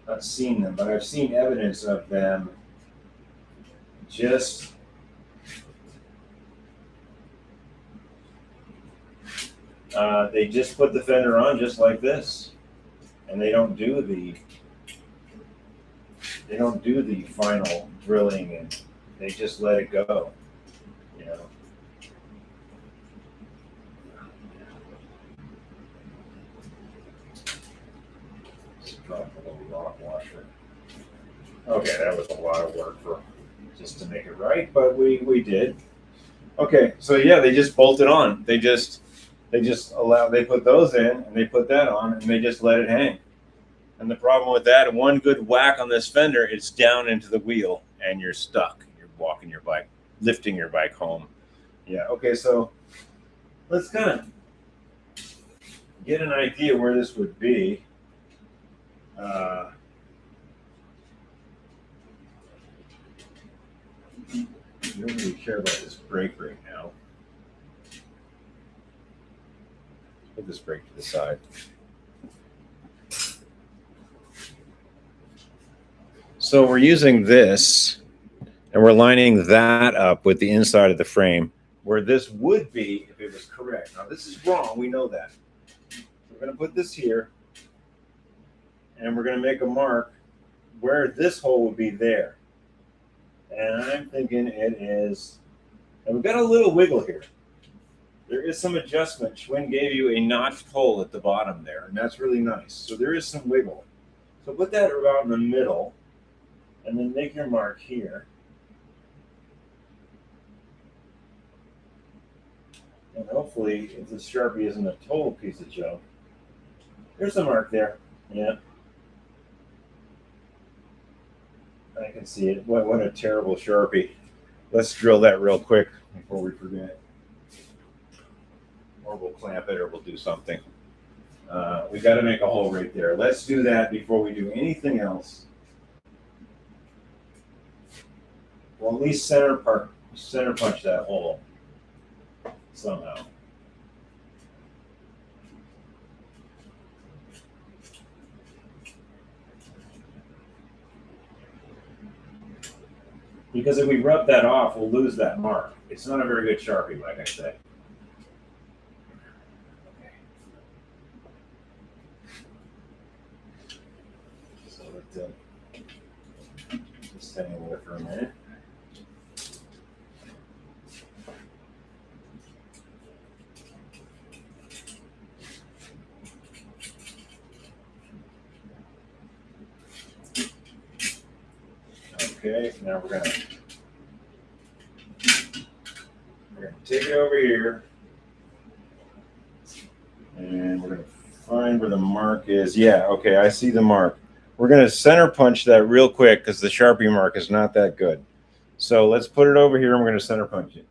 not seen them, but I've seen evidence of them just they just put the fender on just like this, and they don't do the final drilling, and they just let it go, you know. Just drop a little rock washer. Okay, that was a lot of work for just to make it right, but we did. Okay, so yeah, they just bolted on. They put those in and they put that on and they just let it hang. And the problem with that, one good whack on this fender, it's down into the wheel and you're stuck. You're walking your bike, lifting your bike home. Yeah, okay, so let's kind of get an idea where this would be. I don't really care about this brake right now. Put this brake to the side. So we're using this, and we're lining that up with the inside of the frame, where this would be if it was correct. Now this is wrong, we know that. We're going to put this here, and we're going to make a mark where this hole would be there. And I'm thinking it is, and we've got a little wiggle here. There is some adjustment. Schwinn gave you a notched hole at the bottom there, and that's really nice. So there is some wiggle. So put that about in the middle, and then make your mark here. And hopefully, if the Sharpie isn't a total piece of junk, there's a mark there. Yeah. I can see it. What a terrible Sharpie. Let's drill that real quick before we forget. Or we'll clamp it or we'll do something. We got to make a hole right there. Let's do that before we do anything else. Well, at least center punch that hole somehow. Because if we rub that off, we'll lose that mark. It's not a very good Sharpie, like I said. Okay. So let's just hang there for a minute. Okay, now we're gonna take it over here, and we're gonna find where the mark is. Yeah, okay, I see the mark. We're gonna center punch that real quick because the Sharpie mark is not that good. So let's put it over here, and we're gonna center punch it.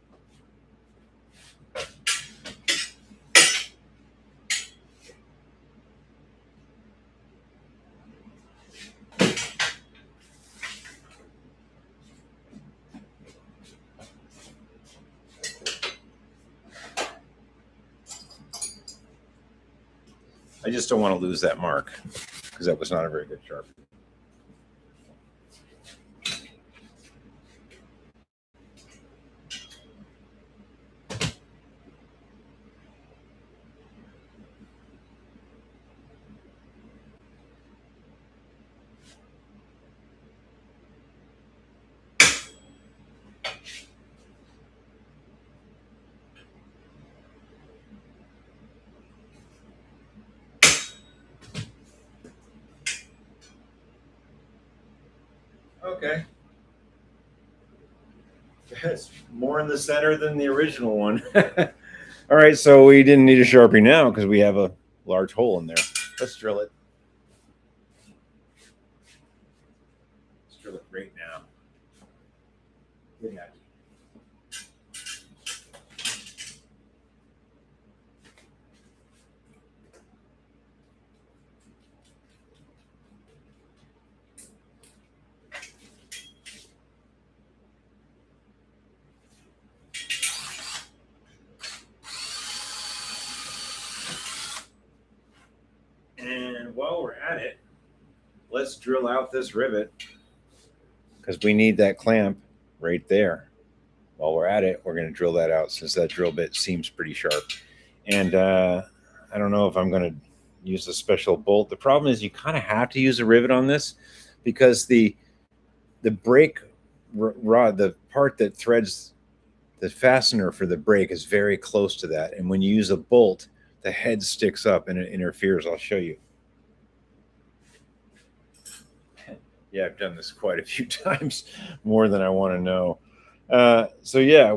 I just don't want to lose that mark because that was not a very good Sharpie. Okay. That's more in the center than the original one. All right, so we didn't need a Sharpie now because we have a large hole in there. Let's drill it. Let's drill it right now. Yeah. let's drill out this rivet because we need that clamp right there. While we're at it, we're going to drill that out since that drill bit seems pretty sharp. And I don't know if I'm going to use a special bolt. The problem is you kind of have to use a rivet on this because the brake rod, the part that threads the fastener for the brake, is very close to that. And when you use a bolt, the head sticks up and it interferes. I'll show you. Yeah, I've done this quite a few times, more than I want to know. So yeah,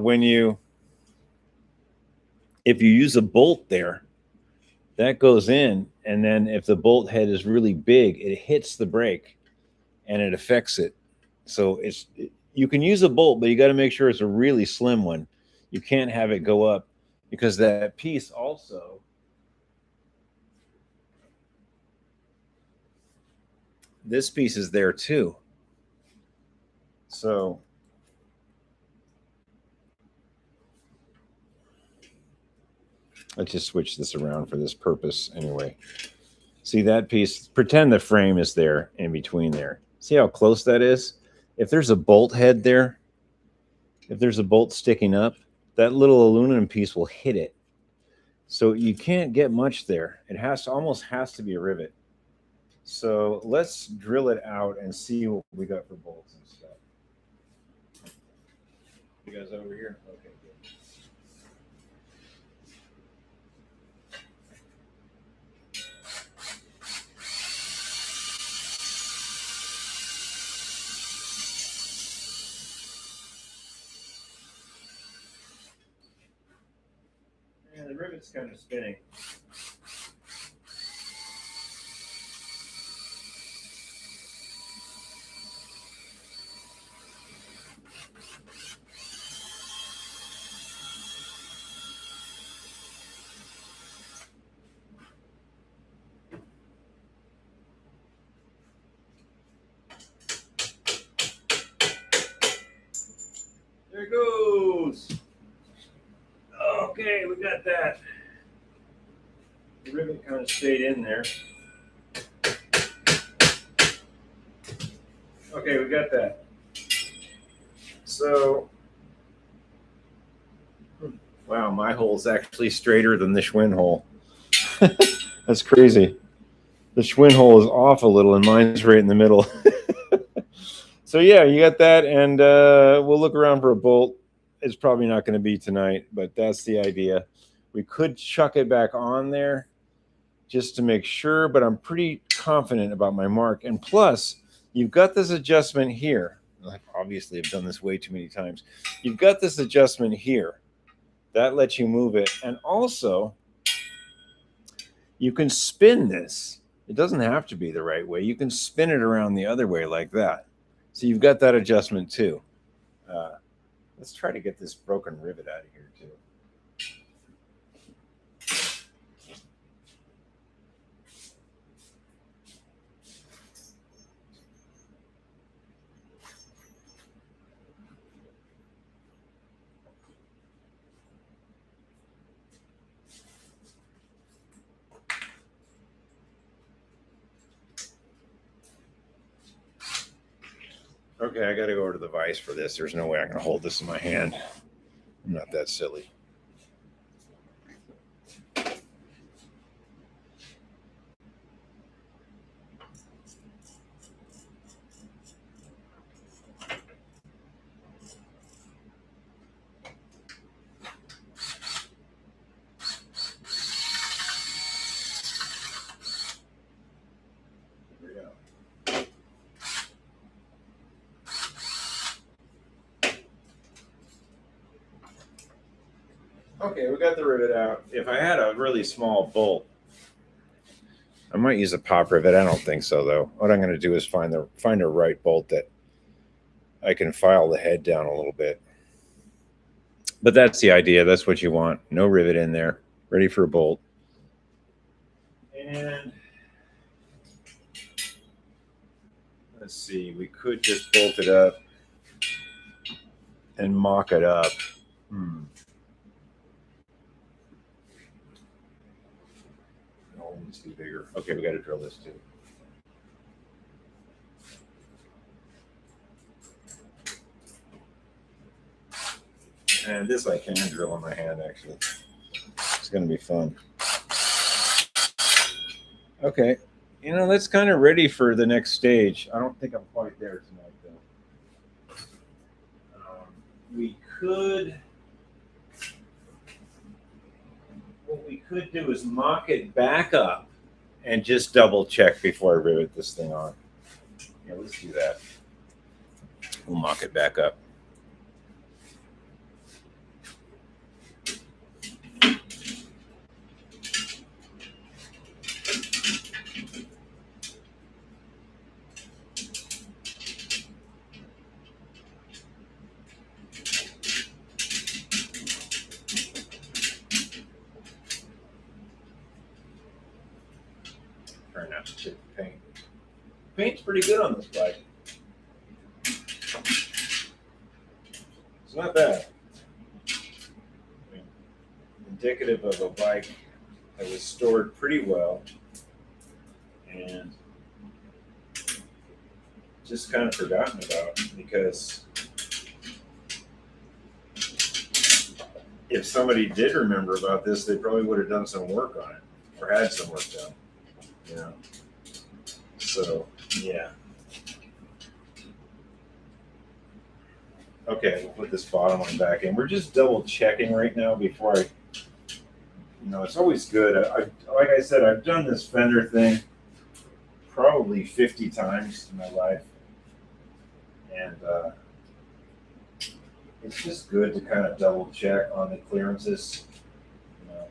if you use a bolt there, that goes in, and then if the bolt head is really big, it hits the brake and it affects it. So you can use a bolt, but you got to make sure it's a really slim one. You can't have it go up because that piece also, this piece is there too. So let's just switch this around for this purpose anyway. See that piece? Pretend the frame is there in between there. See how close that is? If there's a bolt head there, if there's a bolt sticking up, that little aluminum piece will hit it. So you can't get much there. It almost has to be a rivet. So let's drill it out and see what we got for bolts and stuff. You guys over here? Okay, good. Yeah, the rivet's kind of spinning. There it goes. Okay, we got that. The rivet kind of stayed in there. Okay, we got that. So, wow, my hole's actually straighter than the Schwinn hole. That's crazy. The Schwinn hole is off a little, and mine's right in the middle. So yeah, you got that, and we'll look around for a bolt. It's probably not going to be tonight, but that's the idea. We could chuck it back on there just to make sure, but I'm pretty confident about my mark. And plus, you've got this adjustment here. I obviously have done this way too many times. You've got this adjustment here. That lets you move it. And also, you can spin this. It doesn't have to be the right way. You can spin it around the other way like that. So you've got that adjustment too. Let's try to get this broken rivet out of here too. Okay, I got to go over to the vise for this. There's no way I'm going to hold this in my hand. I'm not that silly. Okay, we got the rivet out. If I had a really small bolt, I might use a pop rivet. I don't think so, though. What I'm going to do is find a right bolt that I can file the head down a little bit. But that's the idea. That's what you want. No rivet in there. Ready for a bolt. And let's see. We could just bolt it up and mock it up. No, it needs to be bigger. Okay, we got to drill this too. And this I can drill in my hand, actually. It's going to be fun. Okay. You know, that's kind of ready for the next stage. I don't think I'm quite there tonight, though. What we could do is mock it back up and just double check before I rivet this thing on. Yeah, let's do that. We'll mock it back up. Try not to chip the paint. Paint's pretty good on this bike. It's not bad. I mean, indicative of a bike that was stored pretty well and just kind of forgotten about, because if somebody did remember about this, they probably would have done some work on it or had some work done, you know. So yeah. Okay, we'll put this bottom one back in. We're just double checking right now before it's always good. Like I said, I've done this fender thing probably 50 times in my life. And it's just good to kind of double check on the clearances. You know.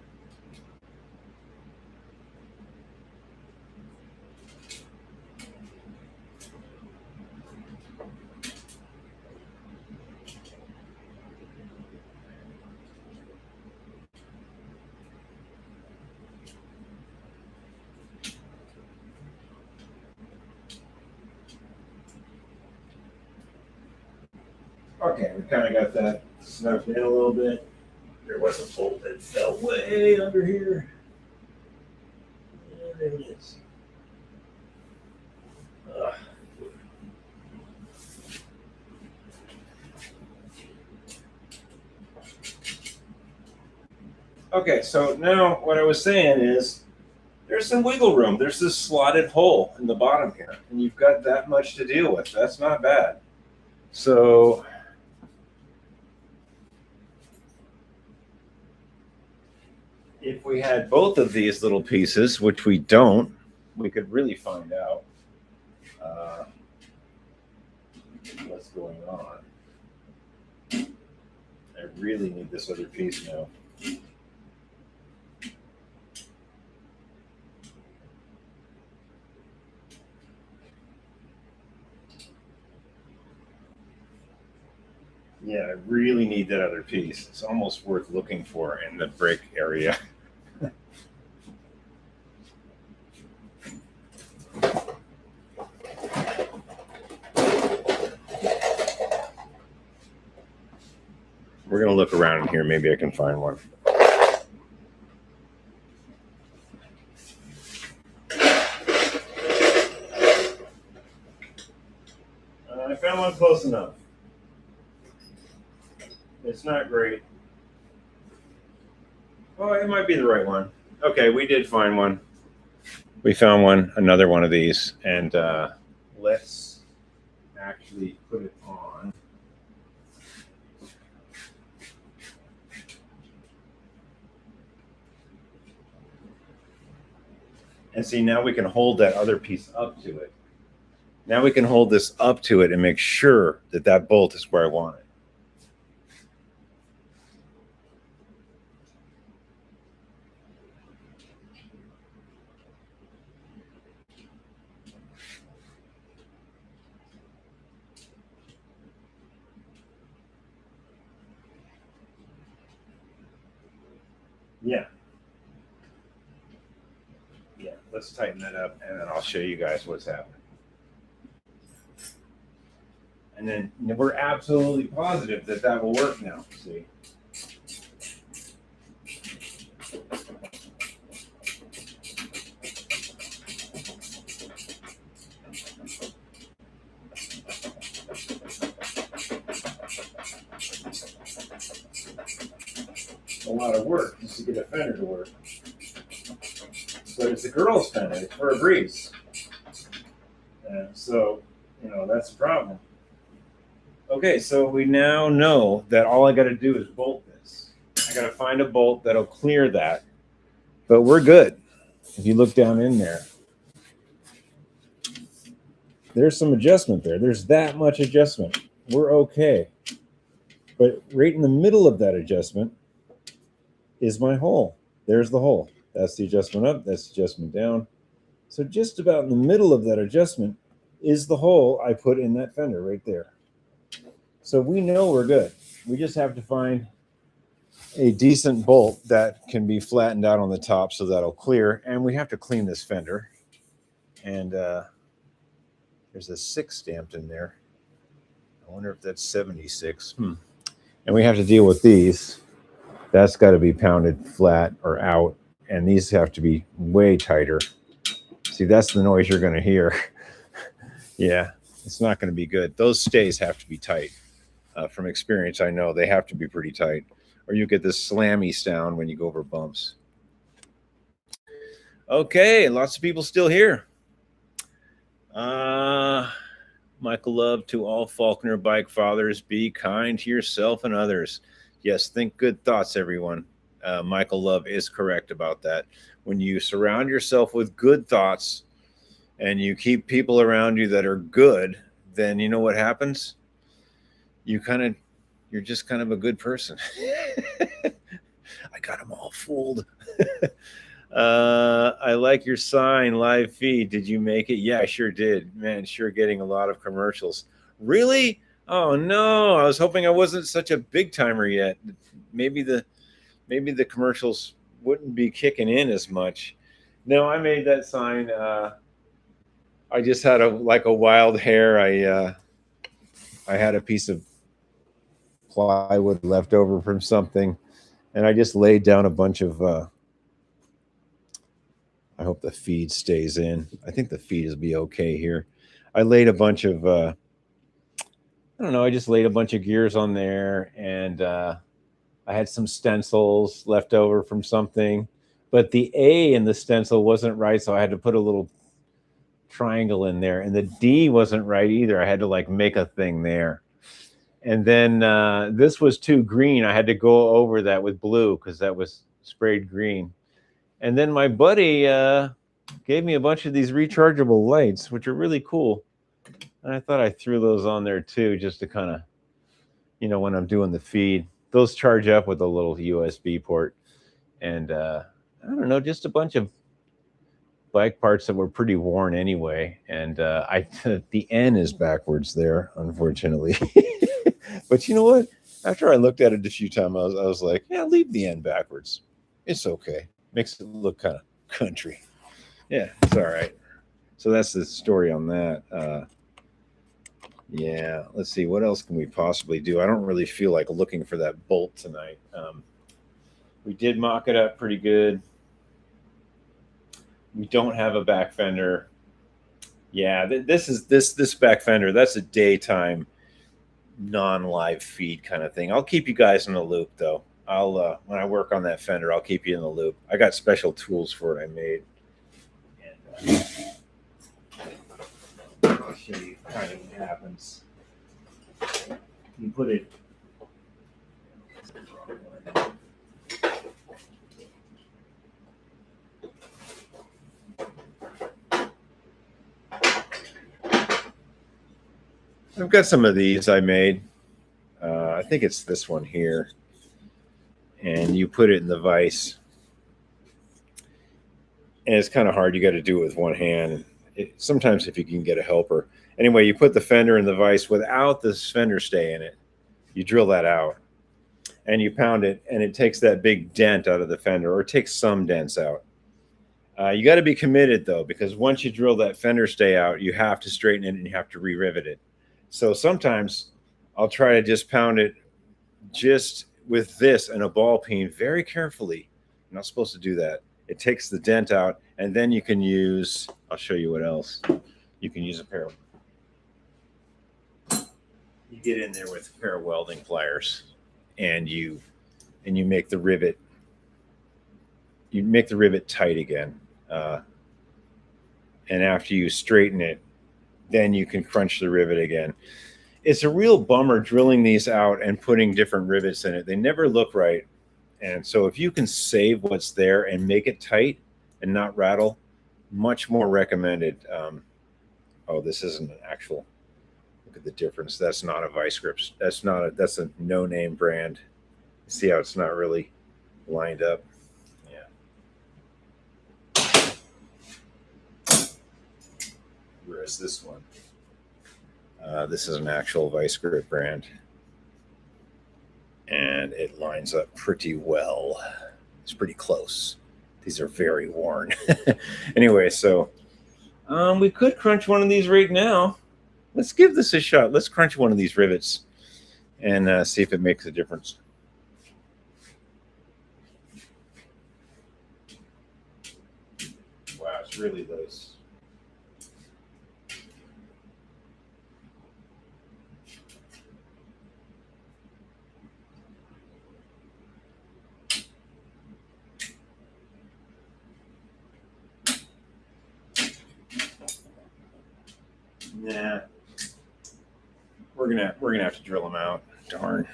Okay, we kind of got that snuffed in a little bit. There was a bolt that fell way under here. And there it is. Ugh. Okay, so now what I was saying is there's some wiggle room. There's this slotted hole in the bottom here, and you've got that much to deal with. That's not bad. So if we had both of these little pieces, which we don't, we could really find out what's going on. I really need this other piece now. Yeah, I really need that other piece. It's almost worth looking for in the brake area. We're going to look around in here. Maybe I can find one. I found one close enough. It's not great. Oh, it might be the right one. Okay, we did find one. We found one, another one of these, and let's actually put it on. And see, now we can hold that other piece up to it. Now we can hold this up to it and make sure that that bolt is where I want it. Yeah. Yeah, let's tighten that up, and then I'll show you guys what's happening. And then we're absolutely positive that that will work now, see? lot of work just to get a fender to work. But it's a girl's fender. It's for a breeze. And so, that's the problem. Okay, so we now know that all I got to do is bolt this. I got to find a bolt that'll clear that. But we're good. If you look down in there, there's some adjustment there. There's that much adjustment. We're okay. But right in the middle of that adjustment is my hole. There's the hole. That's the adjustment up. That's the adjustment down. So just about in the middle of that adjustment is the hole I put in that fender right there. So we know we're good. We just have to find a decent bolt that can be flattened out on the top so that'll clear. And we have to clean this fender. And there's a 6 stamped in there. I wonder if that's 76. And we have to deal with these. That's got to be pounded flat or out. And these have to be way tighter. See, that's the noise you're going to hear. Yeah, it's not going to be good. Those stays have to be tight. From experience, I know they have to be pretty tight, or you get this slammy sound when you go over bumps. Okay, lots of people still here. Michael Love, to all Faulkner bike fathers, be kind to yourself and others. Yes, think good thoughts, everyone. Michael Love is correct about that. When you surround yourself with good thoughts and you keep people around you that are good, then you know what happens? You're just kind of a good person. I got them all fooled. I like your sign live feed. Did you make it? Yeah, I sure did. Man, sure getting a lot of commercials. Really? Oh no, I was hoping I wasn't such a big timer yet. Maybe the commercials wouldn't be kicking in as much. No, I made that sign. I just had a wild hair. I had a piece of plywood left over from something, and I just laid down a bunch of I hope the feed stays in. I think the feed will be okay here. I laid a bunch of I don't know, I just laid a bunch of gears on there, and I had some stencils left over from something, but the A in the stencil wasn't right, so I had to put a little triangle in there, and the D wasn't right either. I had to make a thing there. And then this was too green. I had to go over that with blue because that was sprayed green. And then my buddy gave me a bunch of these rechargeable lights, which are really cool. And I thought I threw those on there too, just to kind of, when I'm doing the feed. Those charge up with a little USB port. And I don't know, just a bunch of bike parts that were pretty worn anyway. And the N is backwards there, unfortunately. But you know what? After I looked at it a few times, I was like, yeah, leave the N backwards. It's okay. Makes it look kind of country. Yeah, it's all right. So that's the story on that. Yeah, let's see. What else can we possibly do? I don't really feel like looking for that bolt tonight. We did mock it up pretty good. We don't have a back fender. Yeah, this back fender. That's a daytime non-live feed kind of thing. I'll keep you guys in the loop though. I'll when I work on that fender, I'll keep you in the loop. I got special tools for it I made. And I'll show you kind of what happens. You put it. I've got some of these I made. I think it's this one here. And you put it in the vise. And it's kind of hard. You got to do it with one hand. Sometimes if you can get a helper. Anyway, you put the fender in the vise without the fender stay in it. You drill that out. And you pound it. And it takes that big dent out of the fender. Or it takes some dents out. You got to be committed, though. Because once you drill that fender stay out, you have to straighten it. And you have to re-rivet it. So sometimes I'll try to just pound it just with this and a ball peen very carefully. I'm not supposed to do that. It takes the dent out, and then you can use, I'll show you what else. You can use a pair of, you get in there with a pair of welding pliers, and you make the rivet you make the rivet tight again. And after you straighten it, then you can crunch the rivet again. It's a real bummer drilling these out and putting different rivets in it. They never look right. And so if you can save what's there and make it tight and not rattle, much more recommended. Oh, this isn't an actual. Look at the difference. That's not a vice grips. That's a no-name brand. See how it's not really lined up? Yeah. Whereas this one, this is an actual vice grip brand. And it lines up pretty well. It's pretty close. These are very worn. Anyway, so we could crunch one of these right now. Let's give this a shot. Let's crunch one of these rivets and see if it makes a difference. Wow, it's really loose. Nah, we're gonna have to drill them out. Darn,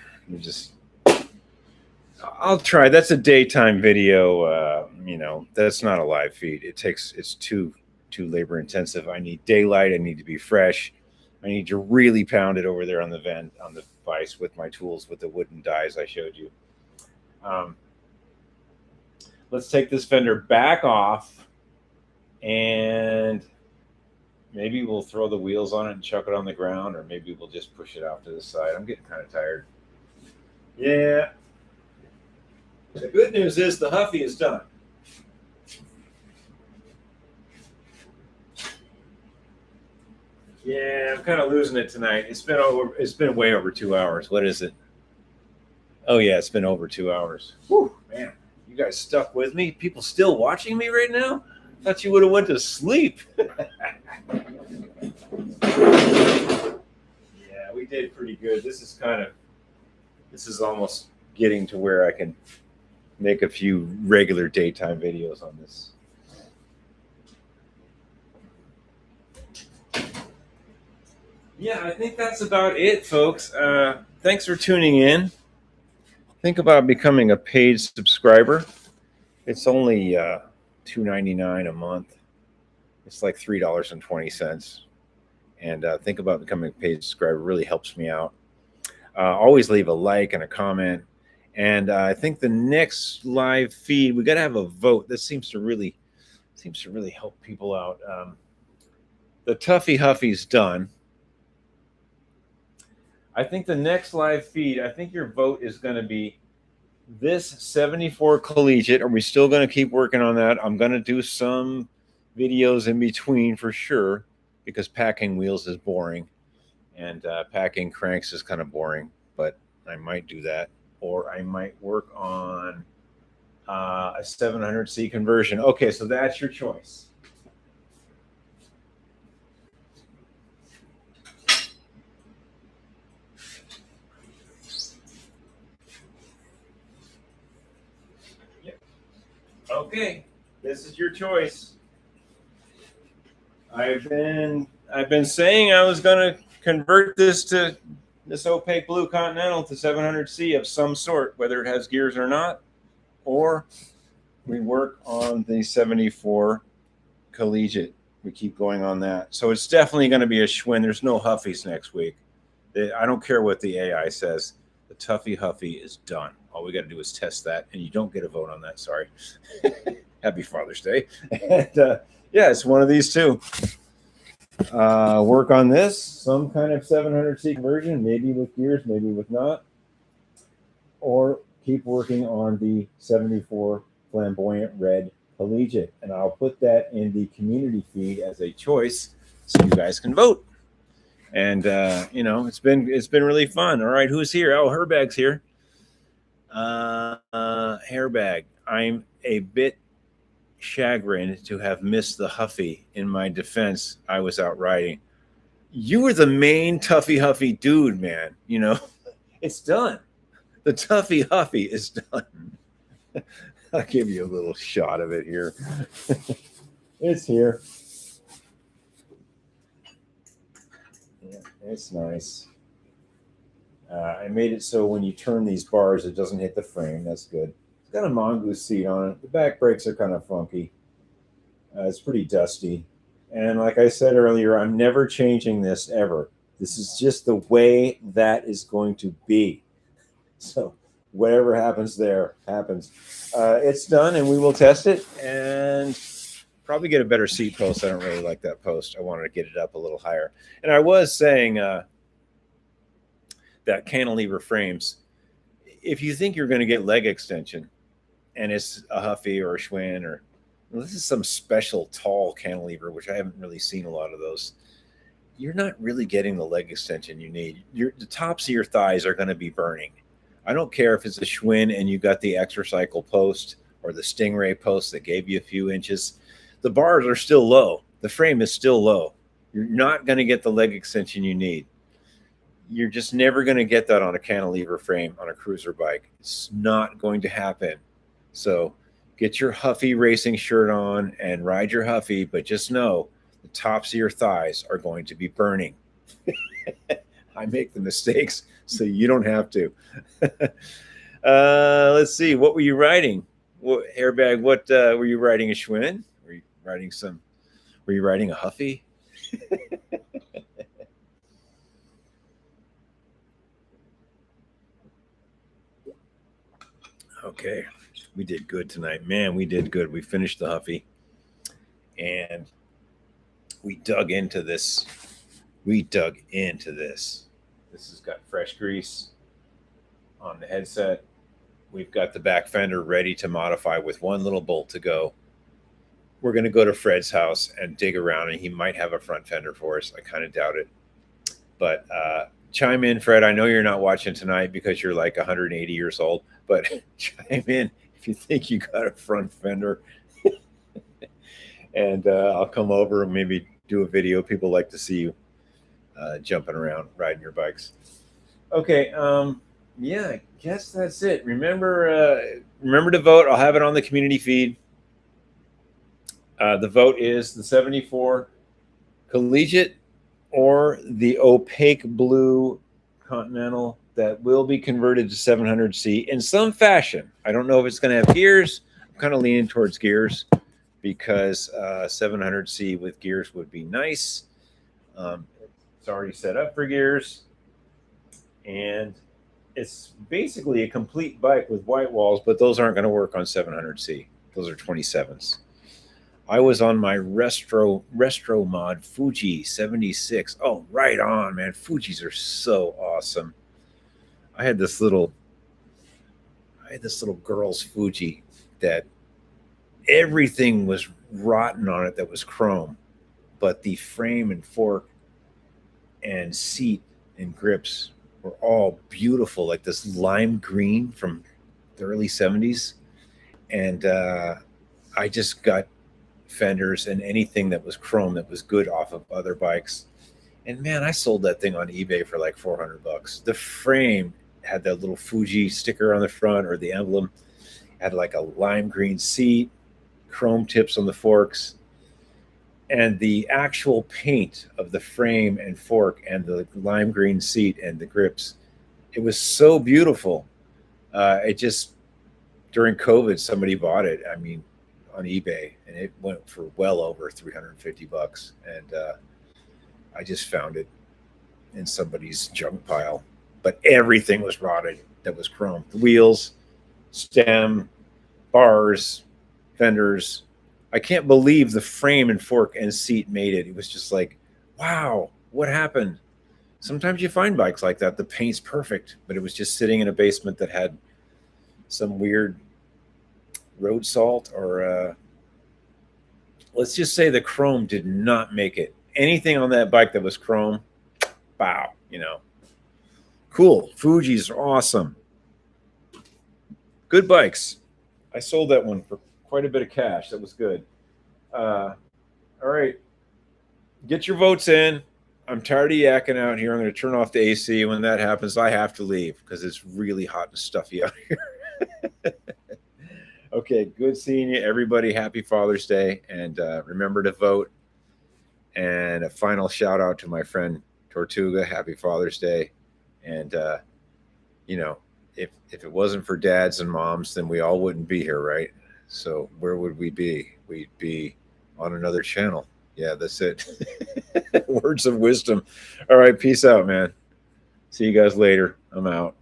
I'll try. That's a daytime video. That's not a live feed. It's too labor intensive. I need daylight. I need to be fresh. I need to really pound it over there on the vise with my tools with the wooden dies I showed you. Let's take this fender back off and maybe we'll throw the wheels on it and chuck it on the ground, or maybe we'll just push it off to the side. I'm getting kind of tired. Yeah. The good news is the Huffy is done. Yeah, I'm kind of losing it tonight. It's been way over 2 hours. What is it? Oh yeah, it's been over 2 hours. Whew, man, you guys stuck with me? People still watching me right now? Thought you would have went to sleep. Yeah, we did pretty good. This is almost getting to where I can make a few regular daytime videos on this. Yeah, I think that's about it, folks. Thanks for tuning in. Think about becoming a paid subscriber. It's only $2.99 a month. It's like $3.20. And think about becoming a paid subscriber. It really helps me out. Always leave a like and a comment. And I think the next live feed, we got to have a vote. This seems to really help people out. The Tuffy Huffy's done. I think the next live feed, I think your vote is going to be this 74 Collegiate. Are we still going to keep working on that? I'm going to do some videos in between for sure, because packing wheels is boring and packing cranks is kind of boring, but I might do that. Or I might work on a 700C conversion. Okay, so that's your choice. Okay, this is your choice. I've been saying I was going to convert this opaque blue Continental to 700C of some sort, whether it has gears or not, or we work on the 74 Collegiate. We keep going on that. So it's definitely going to be a Schwinn. There's no Huffies next week. I don't care what the AI says. The Tuffy Huffy is done. All we got to do is test that, and you don't get a vote on that. Sorry. Happy Father's Day. And yeah, it's one of these two. Work on this, some kind of 700C conversion, maybe with gears, maybe with not, or keep working on the 74 flamboyant red Collegiate, and I'll put that in the community feed as a choice so you guys can vote. And it's been really fun. All right, who's here? Oh, Herbag's here. Hairbag, I'm a bit chagrined to have missed the Huffy. In my defense, I was out riding. You were the main Tuffy Huffy dude, man. It's done. The Tuffy Huffy is done. I'll give you a little shot of it here. It's here. Yeah, it's nice. I made it so when you turn these bars, it doesn't hit the frame. That's good. It's got a mongoose seat on it. The back brakes are kind of funky. It's pretty dusty. And like I said earlier, I'm never changing this ever. This is just the way that is going to be. So whatever happens there happens. It's done, and we will test it and probably get a better seat post. I don't really like that post. I wanted to get it up a little higher. And I was saying that cantilever frames, if you think you're going to get leg extension and it's a Huffy or a Schwinn, or well, this is some special tall cantilever, which I haven't really seen a lot of those, you're not really getting the leg extension you need. The tops of your thighs are going to be burning. I don't care if it's a Schwinn and you got the extra cycle post or the Stingray post that gave you a few inches. The bars are still low. The frame is still low. You're not going to get the leg extension you need. You're just never going to get that on a cantilever frame on a cruiser bike. It's not going to happen. So get your Huffy racing shirt on and ride your Huffy, but just know the tops of your thighs are going to be burning. I make the mistakes so you don't have to. Let's see. What were you riding? What airbag? What were you riding? A Schwinn? Were you riding a Huffy? Okay, we did good tonight. Man, we did good. We finished the Huffy, and we dug into this. This has got fresh grease on the headset. We've got the back fender ready to modify with one little bolt to go. We're going to go to Fred's house and dig around, and he might have a front fender for us. I kind of doubt it. But chime in, Fred. I know you're not watching tonight because you're like 180 years old, but chime in if you think you got a front fender. And I'll come over and maybe do a video. People like to see you jumping around, riding your bikes. Okay. Yeah, I guess that's it. Remember to vote. I'll have it on the community feed. The vote is the 74 Collegiate or the opaque blue Continental that will be converted to 700C in some fashion. I don't know if it's going to have gears. I'm kind of leaning towards gears because 700C with gears would be nice. It's already set up for gears. And it's basically a complete bike with white walls, but those aren't going to work on 700C. Those are 27s. I was on my retro mod Fuji 76. Oh, right on, man. Fujis are so awesome. I had this little girl's Fuji that everything was rotten on it that was chrome, but the frame and fork and seat and grips were all beautiful, like this lime green from the early 70s. And I just got fenders and anything that was chrome that was good off of other bikes. And man, I sold that thing on eBay for like $400. The frame had that little Fuji sticker on the front, or the emblem, had like a lime green seat, chrome tips on the forks, and the actual paint of the frame and fork and the lime green seat and the grips. It was so beautiful. It just, during COVID, somebody bought it. I mean, on eBay, and it went for well over $350. And I just found it in somebody's junk pile. But everything was rotted that was chrome. The wheels, stem, bars, fenders. I can't believe the frame and fork and seat made it. It was just like, wow, what happened? Sometimes you find bikes like that. The paint's perfect, but it was just sitting in a basement that had some weird road salt, or let's just say the chrome did not make it. Anything on that bike that was chrome, wow, cool. Fuji's are awesome. Good bikes. I sold that one for quite a bit of cash. That was good. All right, get your votes in. I'm tired of yakking out here. I'm going to turn off the AC. When that happens, I have to leave because it's really hot and stuffy out here. Okay, good seeing you, everybody. Happy Father's Day, and remember to vote. And a final shout out to my friend Tortuga. Happy Father's Day. And you know, if it wasn't for dads and moms, then we all wouldn't be here, right? So where would we be? We'd be on another channel. Yeah, that's it. Words of wisdom. All right, peace out, man. See you guys later. I'm out.